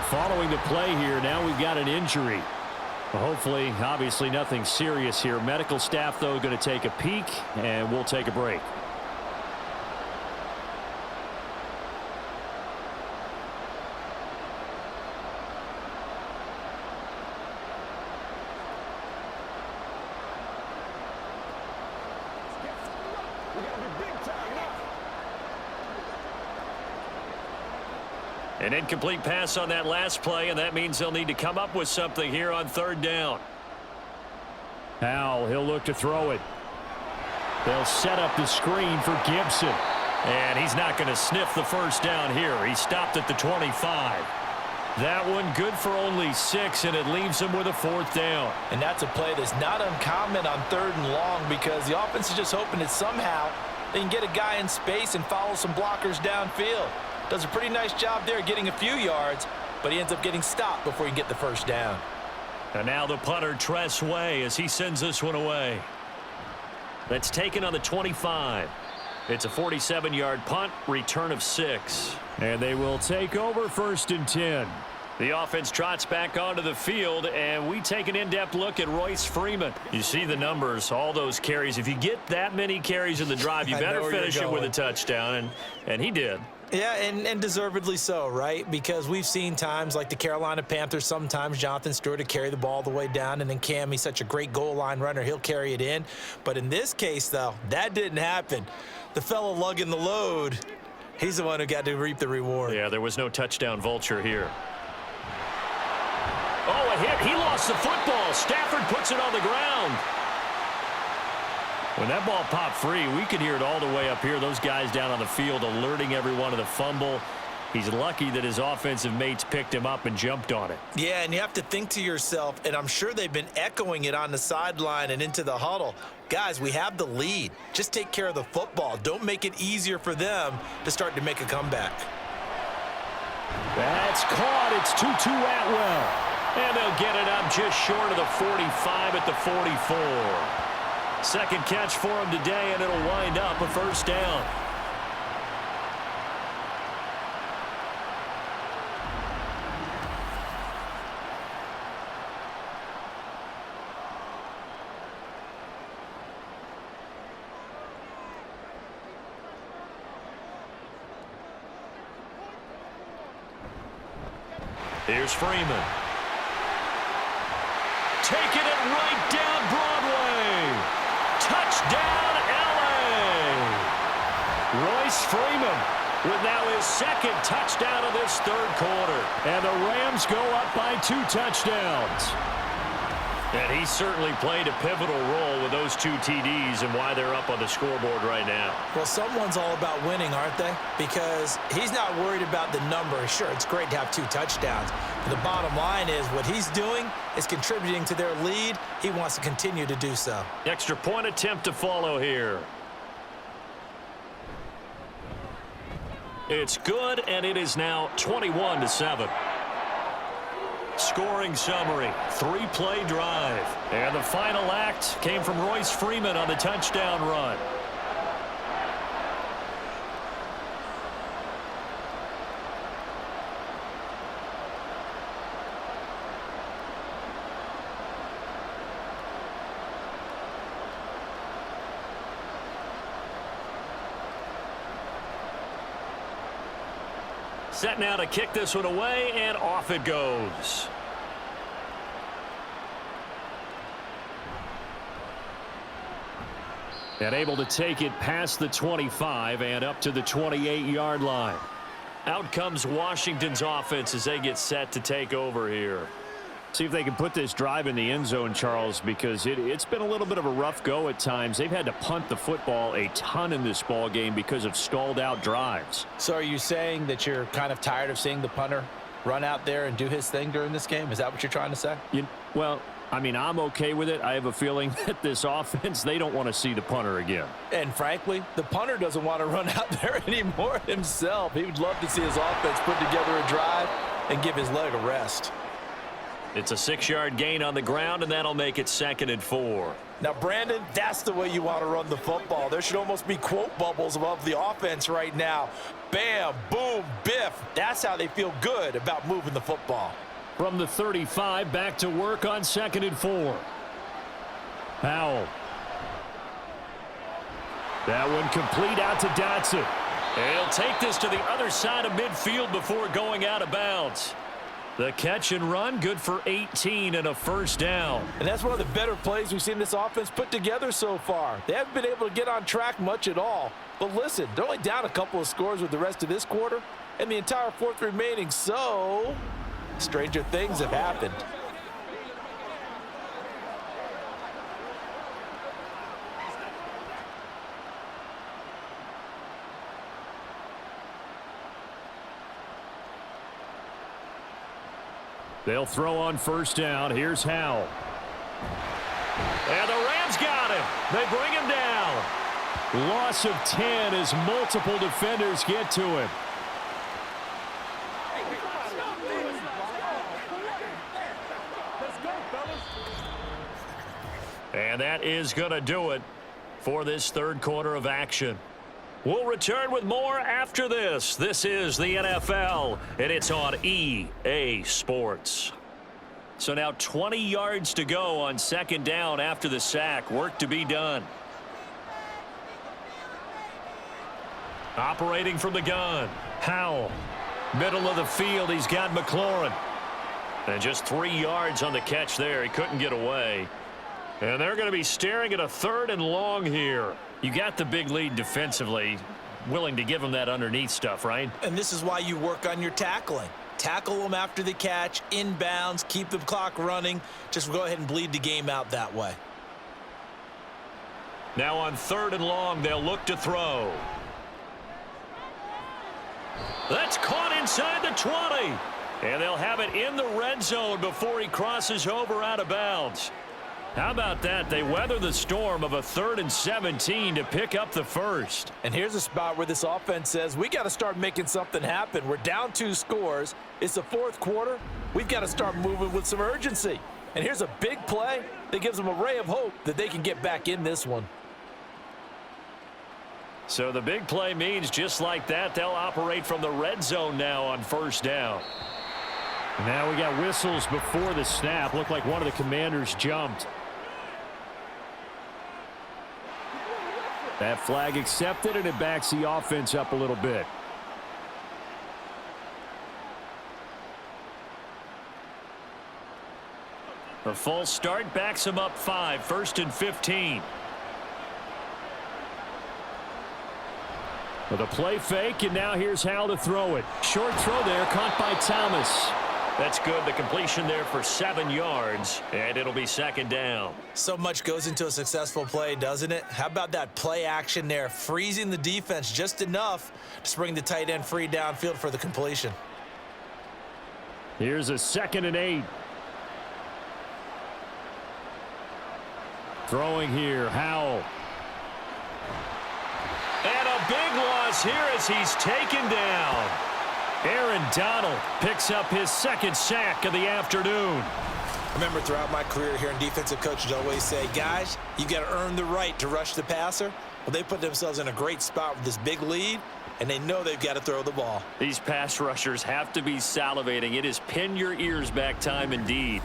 Following the play here, now we've got an injury. Hopefully, obviously nothing serious here. Medical staff, though, going to take a peek, and we'll take a break. An incomplete pass on that last play, and that means they'll need to come up with something here on 3rd down. Howell, he'll look to throw it. They'll set up the screen for Gibson. And he's not going to sniff the first down here. He stopped at the 25. That one good for only 6, and it leaves him with a 4th down. And that's a play that's not uncommon on 3rd and long because the offense is just hoping that somehow they can get a guy in space and follow some blockers downfield. Does a pretty nice job there getting a few yards, but he ends up getting stopped before he can get the first down. And now the punter, Tress Way, as he sends this one away. That's taken on the 25. It's a 47-yard punt, return of 6. And they will take over 1st and 10. The offense trots back onto the field, and we take an in-depth look at Royce Freeman. You see the numbers, all those carries. If you get that many carries in the drive, you better finish it with a touchdown, and he did. Yeah, and deservedly so, right? Because we've seen times like the Carolina Panthers, sometimes Jonathan Stewart to carry the ball all the way down, and then Cam, he's such a great goal line runner, he'll carry it in. But in this case, though, that didn't happen. The fellow lugging the load, he's the one who got to reap the reward. Yeah, there was no touchdown vulture here. Oh, a hit. He lost the football. Stafford puts it on the ground. When that ball popped free, we could hear it all the way up here. Those guys down on the field alerting everyone of the fumble. He's lucky that his offensive mates picked him up and jumped on it. Yeah, and you have to think to yourself, and I'm sure they've been echoing it on the sideline and into the huddle. Guys, we have the lead. Just take care of the football. Don't make it easier for them to start to make a comeback. That's caught. It's Tutu Atwell. And they'll get it up just short of the 45 at the 44. Second catch for him today, and it'll wind up a 1st down. Here's Freeman. Taking it right down Broadway. Touchdown, L.A. Royce Freeman with now his second touchdown of this third quarter. And the Rams go up by 2 touchdowns. And he certainly played a pivotal role with those 2 TDs and why they're up on the scoreboard right now. Well, someone's all about winning, aren't they? Because he's not worried about the number. Sure, it's great to have 2 touchdowns. But the bottom line is what he's doing is contributing to their lead. He wants to continue to do so. Extra point attempt to follow here. It's good, and it is now 21-7. Scoring summary, 3-play drive. And the final act came from Royce Freeman on the touchdown run. Set now to kick this one away, and off it goes. And able to take it past the 25 and up to the 28-yard line. Out comes Washington's offense as they get set to take over here. See if they can put this drive in the end zone, Charles, because it's been a little bit of a rough go at times. They've had to punt the football a ton in this ball game because of stalled out drives. So are you saying that you're kind of tired of seeing the punter run out there and do his thing during this game? Is that what you're trying to say? Well, I mean, I'm okay with it. I have a feeling that this offense, they don't want to see the punter again. And frankly, the punter doesn't want to run out there anymore himself. He would love to see his offense put together a drive and give his leg a rest. It's a 6-yard gain on the ground, and that'll make it 2nd and 4. Now, Brandon, that's the way you want to run the football. There should almost be quote bubbles above the offense right now. Bam, boom, biff. That's how they feel good about moving the football. From the 35, back to work on 2nd and 4. Powell. That one complete out to Dotson. And he'll take this to the other side of midfield before going out of bounds. The catch and run, good for 18 and a first down. And that's one of the better plays we've seen this offense put together so far. They haven't been able to get on track much at all. But listen, they're only down a couple of scores with the rest of this quarter and the entire fourth remaining. So, stranger things have happened. They'll throw on first down. Here's Howell. And the Rams got him. They bring him down. Loss of 10 as multiple defenders get to him. And that is going to do it for this third quarter of action. We'll return with more after this. This is the NFL, and it's on EA Sports. So now 20 yards to go on 2nd down after the sack. Work to be done. Operating from the gun, Howell. Middle of the field, he's got McLaurin. And just 3 yards on the catch there. He couldn't get away. And they're going to be staring at a 3rd and long here. You got the big lead defensively, willing to give them that underneath stuff, right? And this is why you work on your tackling. Tackle them after the catch, inbounds, keep the clock running. Just go ahead and bleed the game out that way. Now on 3rd and long, they'll look to throw. That's caught inside the 20. And they'll have it in the red zone before he crosses over out of bounds. How about that? They weather the storm of a 3rd and 17 to pick up the first. And here's a spot where this offense says, we got to start making something happen. We're down 2 scores. It's the 4th quarter. We've got to start moving with some urgency. And here's a big play that gives them a ray of hope that they can get back in this one. So the big play means just like that, they'll operate from the red zone now on 1st down. Now we got whistles before the snap. Looked like one of the Commanders jumped. That flag accepted, and it backs the offense up a little bit. A false start backs him up 5, 1st and 15. With a play fake, and now here's Hal to throw it. Short throw there, caught by Thomas. That's good. The completion there for 7 yards, and it'll be second down. So much goes into a successful play, doesn't it? How about that play action there, freezing the defense just enough to bring the tight end free downfield for the completion. Here's a 2nd and 8. Throwing here, Howell. And a big loss here as he's taken down. Aaron Donald picks up his 2nd sack of the afternoon. I remember throughout my career hearing defensive coaches always say, guys, you got to earn the right to rush the passer. Well, they put themselves in a great spot with this big lead, and they know they've got to throw the ball. These pass rushers have to be salivating. It is pin your ears back time indeed.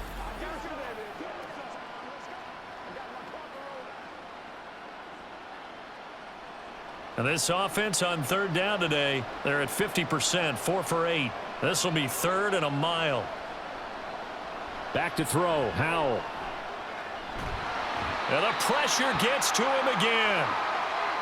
And this offense on 3rd down today, they're at 50%, 4 for 8. This will be 3rd and a mile. Back to throw, Howell. And the pressure gets to him again.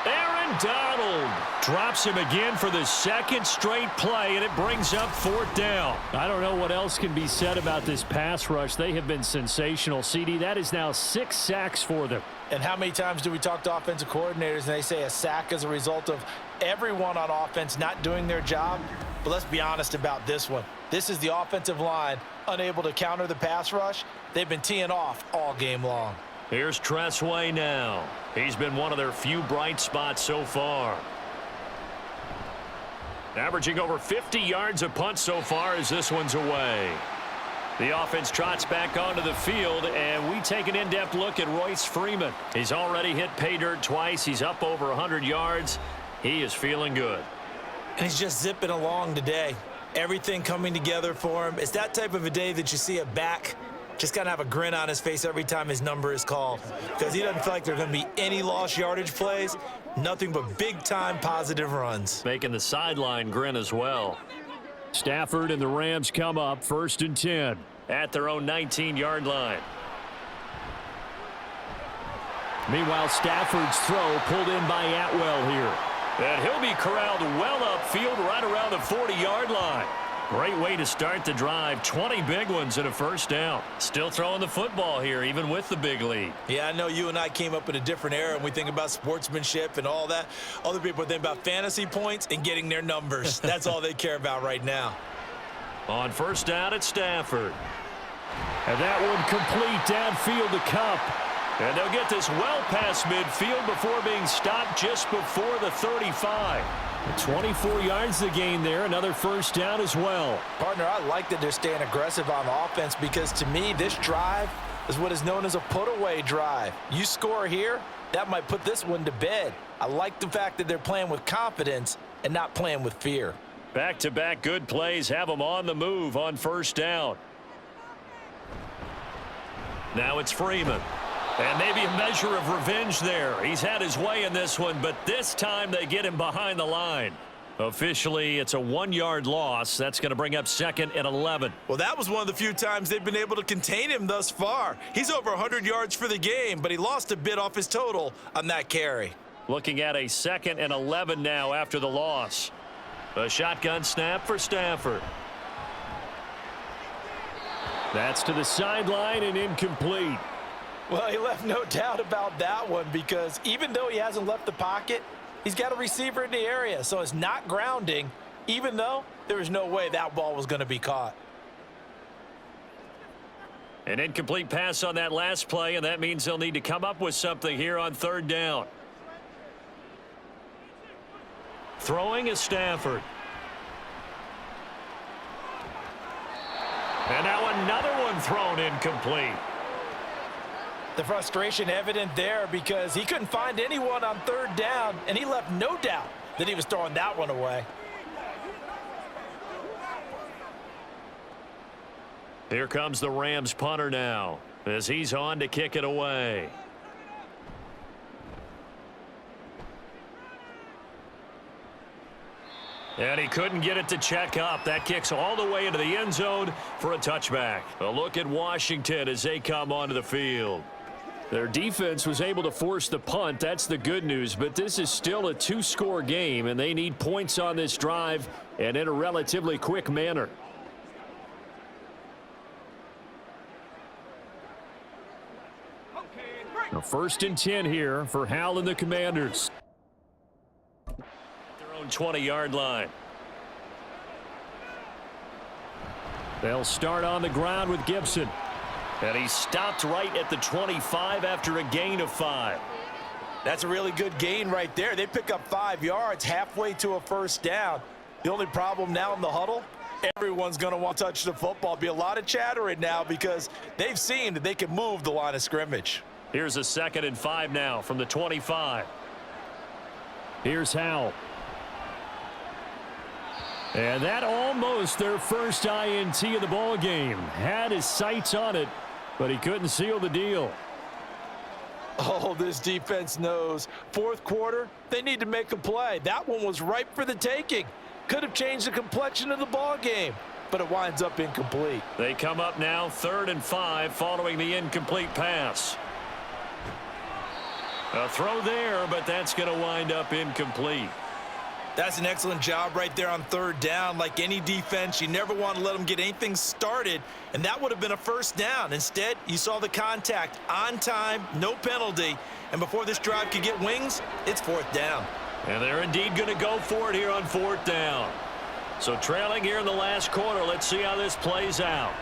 Aaron Donald Drops him again for the 2nd straight play, and it brings up 4th down. I don't know what else can be said about this pass rush. They have been sensational, CD. That is now 6 sacks for them. And how many times do we talk to offensive coordinators and they say a sack is a result of everyone on offense not doing their job? But let's be honest about this one. This is the offensive line unable to counter the pass rush. They've been teeing off all game long. Here's Tressway now. He's been one of their few bright spots so far. Averaging over 50 yards a punt so far as this one's away. The offense trots back onto the field, and we take an in-depth look at Royce Freeman. He's already hit pay dirt twice. He's up over 100 yards. He is feeling good. And he's just zipping along today. Everything coming together for him. It's that type of a day that you see a back just kind of have a grin on his face every time his number is called, because he doesn't feel like there's going to be any lost yardage plays, nothing but big-time positive runs. Making the sideline grin as well. Stafford and the Rams come up 1st and 10. At their own 19-yard line. Meanwhile, Stafford's throw pulled in by Atwell here. And he'll be corralled well upfield right around the 40-yard line. Great way to start the drive. 20 big ones and a 1st down. Still throwing the football here, even with the big lead. Yeah, I know you and I came up in a different era, and we think about sportsmanship and all that. Other people think about fantasy points and getting their numbers. That's all they care about right now. On 1st down, it's Stafford. And that one complete downfield to Kupp. And they'll get this well past midfield before being stopped just before the 35. 24 yards to gain there. Another 1st down as well. Partner, I like that they're staying aggressive on offense, because to me, this drive is what is known as a put-away drive. You score here, that might put this one to bed. I like the fact that they're playing with confidence and not playing with fear. Back-to-back good plays have them on the move on 1st down. Now it's Freeman. And maybe a measure of revenge there. He's had his way in this one, but this time they get him behind the line. Officially, it's a 1-yard loss. That's going to bring up 2nd and 11. Well, that was one of the few times they've been able to contain him thus far. He's over 100 yards for the game, but he lost a bit off his total on that carry. Looking at a 2nd and 11 now after the loss. A shotgun snap for Stafford. That's to the sideline and incomplete. Well, he left no doubt about that one, because even though he hasn't left the pocket, he's got a receiver in the area, so it's not grounding, even though there was no way that ball was going to be caught. An incomplete pass on that last play, and that means they'll need to come up with something here on 3rd down. Throwing is Stafford. And now another one thrown incomplete. The frustration evident there, because he couldn't find anyone on 3rd down, and he left no doubt that he was throwing that one away. Here comes the Rams punter now as he's on to kick it away. And he couldn't get it to check up. That kicks all the way into the end zone for a touchback. A look at Washington as they come onto the field. Their defense was able to force the punt. That's the good news. But this is still a two-score game, and they need points on this drive and in a relatively quick manner. Now, 1st and 10 here for Hal and the Commanders. Their own 20-yard line. They'll start on the ground with Gibson. And he stopped right at the 25 after a gain of 5. That's a really good gain right there. They pick up 5 yards halfway to a first down. The only problem now in the huddle, everyone's going to want to touch the football. Be a lot of chattering now because they've seen that they can move the line of scrimmage. Here's a 2nd and 5 now from the 25. Here's Howell. And that almost their first INT of the ball game. Had his sights on it, but he couldn't seal the deal. Oh, this defense knows. 4th quarter, they need to make a play. That one was ripe for the taking. Could have changed the complexion of the ball game, but it winds up incomplete. They come up now 3rd and 5 following the incomplete pass. A throw there, but that's going to wind up incomplete. That's an excellent job right there on 3rd down. Like any defense, you never want to let them get anything started, and that would have been a first down. Instead, you saw the contact on time, no penalty, and before this drive could get wings, it's 4th down. And they're indeed going to go for it here on 4th down. So trailing here in the last quarter, let's see how this plays out.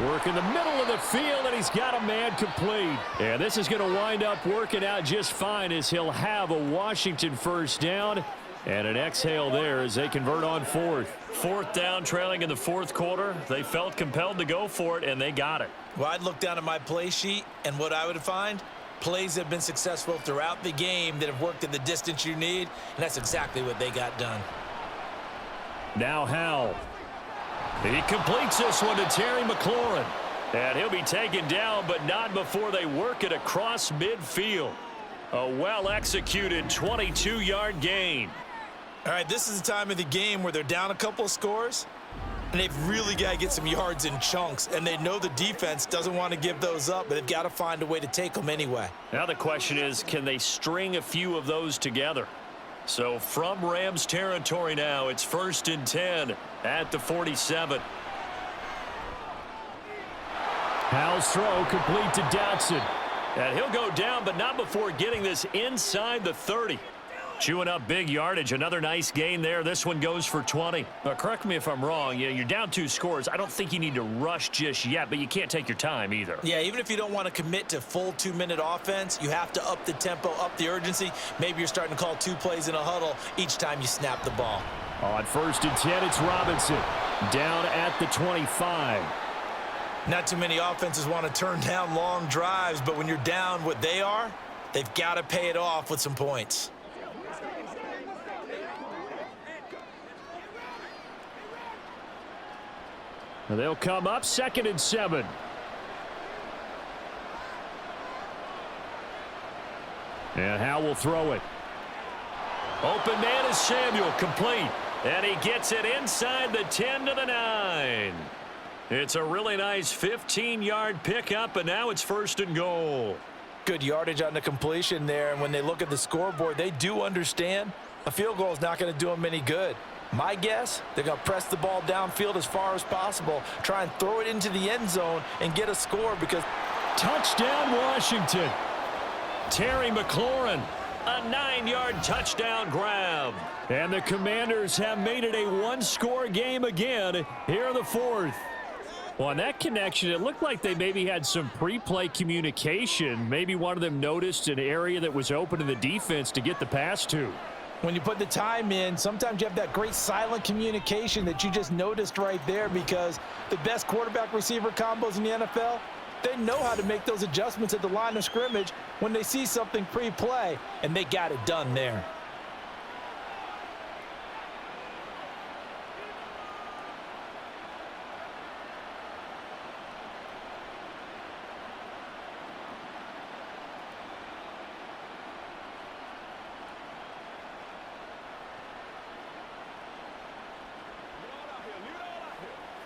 Work in the middle of the field, and he's got a man complete. And this is going to wind up working out just fine as he'll have a Washington first down. And an exhale there as they convert on 4th. 4th down, trailing in the 4th quarter. They felt compelled to go for it, and they got it. Well, I'd look down at my play sheet, and what I would find, plays that have been successful throughout the game that have worked at the distance you need, and that's exactly what they got done. Now Howell. He completes this one to Terry McLaurin. And he'll be taken down, but not before they work it across midfield. A well-executed 22-yard gain. All right, this is the time of the game where they're down a couple of scores, and they've really got to get some yards in chunks, and they know the defense doesn't want to give those up, but they've got to find a way to take them anyway. Now the question is, can they string a few of those together? So from Rams territory now, it's 1st and 10 at the 47. Howell's throw complete to Dotson. And he'll go down, but not before getting this inside the 30. Chewing up big yardage. Another nice gain there. This one goes for 20. Now, correct me if I'm wrong. You're down 2 scores. I don't think you need to rush just yet, but you can't take your time either. Yeah, even if you don't want to commit to full 2-minute offense, you have to up the tempo, up the urgency. Maybe you're starting to call 2 plays in a huddle each time you snap the ball. On 1st and 10, it's Robinson. Down at the 25. Not too many offenses want to turn down long drives, but when you're down what they are, they've got to pay it off with some points. And they'll come up 2nd and 7. And Howell will throw it. Open man is Samuel, complete. And he gets it inside the 10 to the 9. It's a really nice 15-yard pickup, and now it's 1st and goal. Good yardage on the completion there, and when they look at the scoreboard, they do understand a field goal is not going to do them any good. My guess, they're going to press the ball downfield as far as possible, try and throw it into the end zone and get a score because... Touchdown, Washington. Terry McLaurin, a 9-yard touchdown grab. And the Commanders have made it a 1-score game again here in the 4th. Well, on that connection, it looked like they maybe had some pre-play communication. Maybe one of them noticed an area that was open in the defense to get the pass to. When you put the time in, sometimes you have that great silent communication that you just noticed right there because the best quarterback-receiver combos in the NFL, they know how to make those adjustments at the line of scrimmage when they see something pre-play, and they got it done there.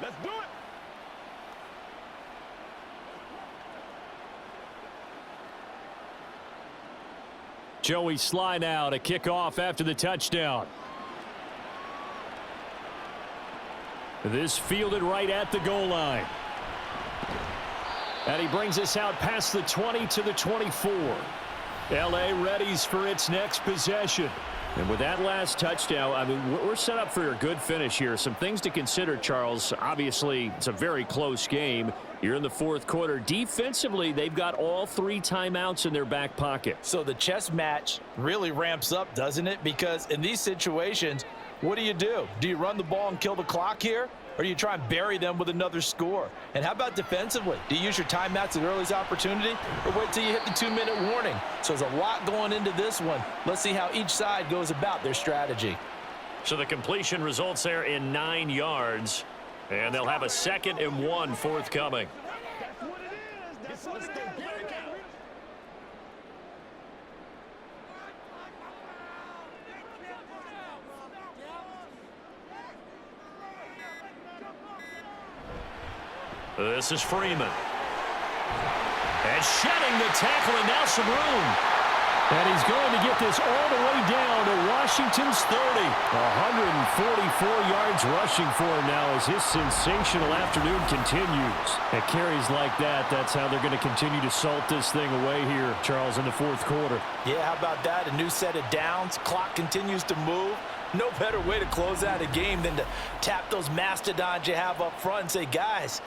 Let's do it. Joey Sly now to kick off after the touchdown. This fielded right at the goal line. And he brings us out past the 20 to the 24. L.A. readies for its next possession. And with that last touchdown, I mean, we're set up for a good finish here. Some things to consider, Charles. Obviously, it's a very close game. You're in the fourth quarter. Defensively, they've got all 3 timeouts in their back pocket. So the chess match really ramps up, doesn't it? Because in these situations, what do? Do you run the ball and kill the clock here? Or do you try and bury them with another score? And how about defensively? Do you use your timeouts at earliest opportunity or wait till you hit the 2-minute warning? So there's a lot going into this one. Let's see how each side goes about their strategy. So the completion results there in 9 yards. And they'll have a 2nd and 1 forthcoming. This is Freeman. And shedding the tackle, and now some room. And he's going to get this all the way down to Washington's 30. 144 yards rushing for him now as his sensational afternoon continues. At carries like that, that's how they're going to continue to salt this thing away here, Charles, in the fourth quarter. Yeah, how about that? A new set of downs. Clock continues to move. No better way to close out a game than to tap those mastodons you have up front and say, guys,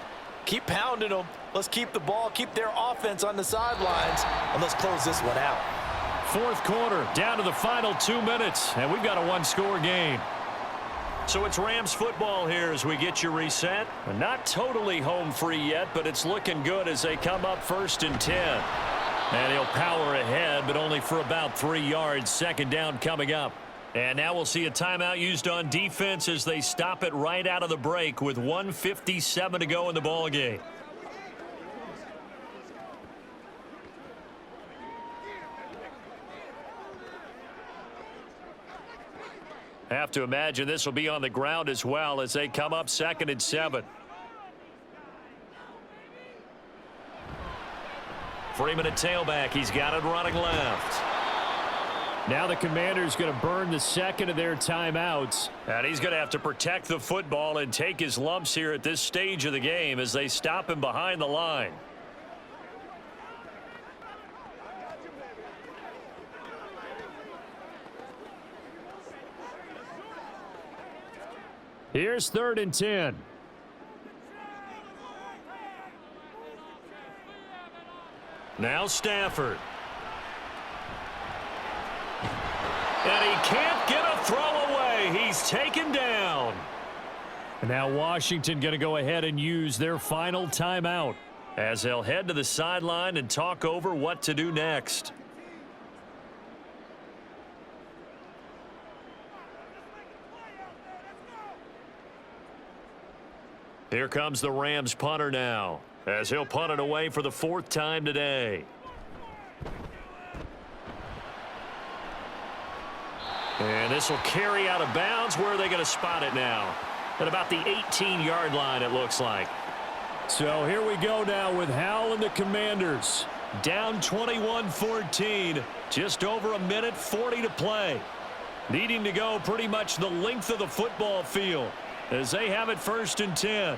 keep pounding them. Let's keep the ball, keep their offense on the sidelines, and let's close this one out. Fourth quarter, down to the final 2 minutes, and we've got a 1-score game. So it's Rams football here as we get you reset. Not totally home free yet, but it's looking good as they come up 1st and 10. And he'll power ahead, but only for about 3 yards. 2nd down coming up. And now we'll see a timeout used on defense as they stop it right out of the break with 1:57 to go in the ball game. Have to imagine this will be on the ground as well as they come up 2nd and 7. Freeman at tailback. He's got it running left. Now the Commander's going to burn the 2nd of their timeouts. And he's going to have to protect the football and take his lumps here at this stage of the game as they stop him behind the line. Here's 3rd and 10. Now Stafford. And he can't get a throw away. He's taken down. And now Washington going to go ahead and use their final timeout as they'll head to the sideline and talk over what to do next. Here comes the Rams punter now as he'll punt it away for the 4th time today. And this will carry out of bounds. Where are they going to spot it now? At about the 18-yard line, it looks like. So here we go now with Howell and the Commanders. Down 21-14. Just over 1:40 to play. Needing to go pretty much the length of the football field as they have it 1st and 10.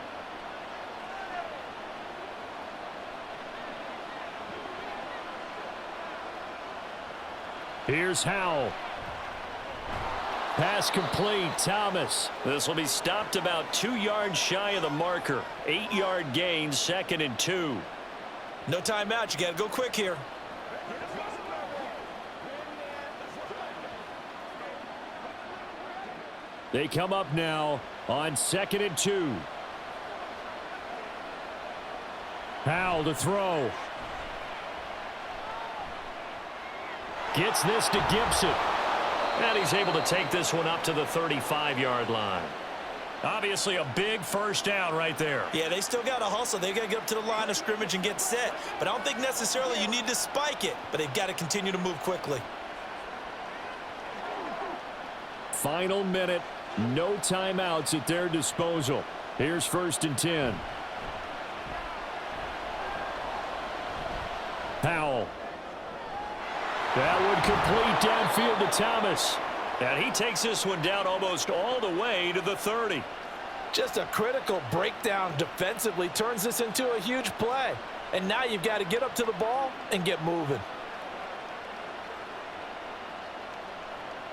Here's Howell. Pass complete. Thomas. This will be stopped about 2 yards shy of the marker. 8-yard gain, 2nd and 2. No timeout. You got to go quick here. They come up now on 2nd and 2. Howell to throw. Gets this to Gibson. And he's able to take this one up to the 35-yard line. Obviously a big 1st down right there. Yeah, they still got to hustle. They got to get up to the line of scrimmage and get set. But I don't think necessarily you need to spike it. But they've got to continue to move quickly. Final minute. No timeouts at their disposal. Here's 1st and 10. That would complete downfield to Thomas. And he takes this one down almost all the way to the 30. Just a critical breakdown defensively turns this into a huge play. And now you've got to get up to the ball and get moving.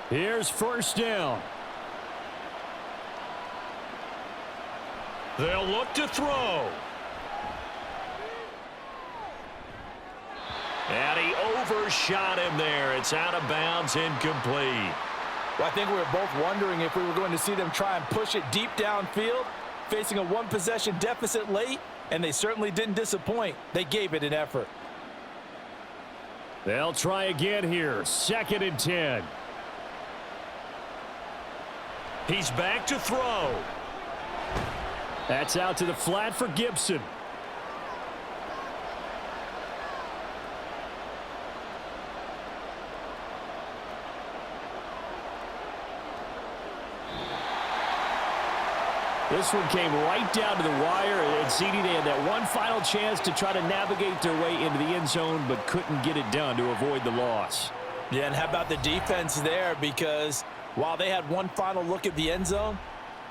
Here's first down. They'll look to throw. And he overshot him there. It's out of bounds, incomplete. Well, I think we were both wondering if we were going to see them try and push it deep downfield, facing a one-possession deficit late, and they certainly didn't disappoint. They gave it an effort. They'll try again here. 2nd and 10. He's back to throw. That's out to the flat for Gibson. This one came right down to the wire, and CD, they had that one final chance to try to navigate their way into the end zone, but couldn't get it done to avoid the loss. Yeah, and how about the defense there? Because while they had one final look at the end zone,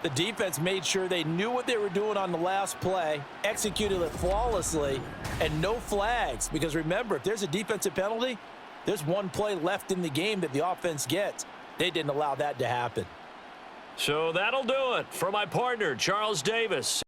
the defense made sure they knew what they were doing on the last play, executed it flawlessly, and no flags. Because remember, if there's a defensive penalty, there's one play left in the game that the offense gets. They didn't allow that to happen. So that'll do it for my partner, Charles Davis.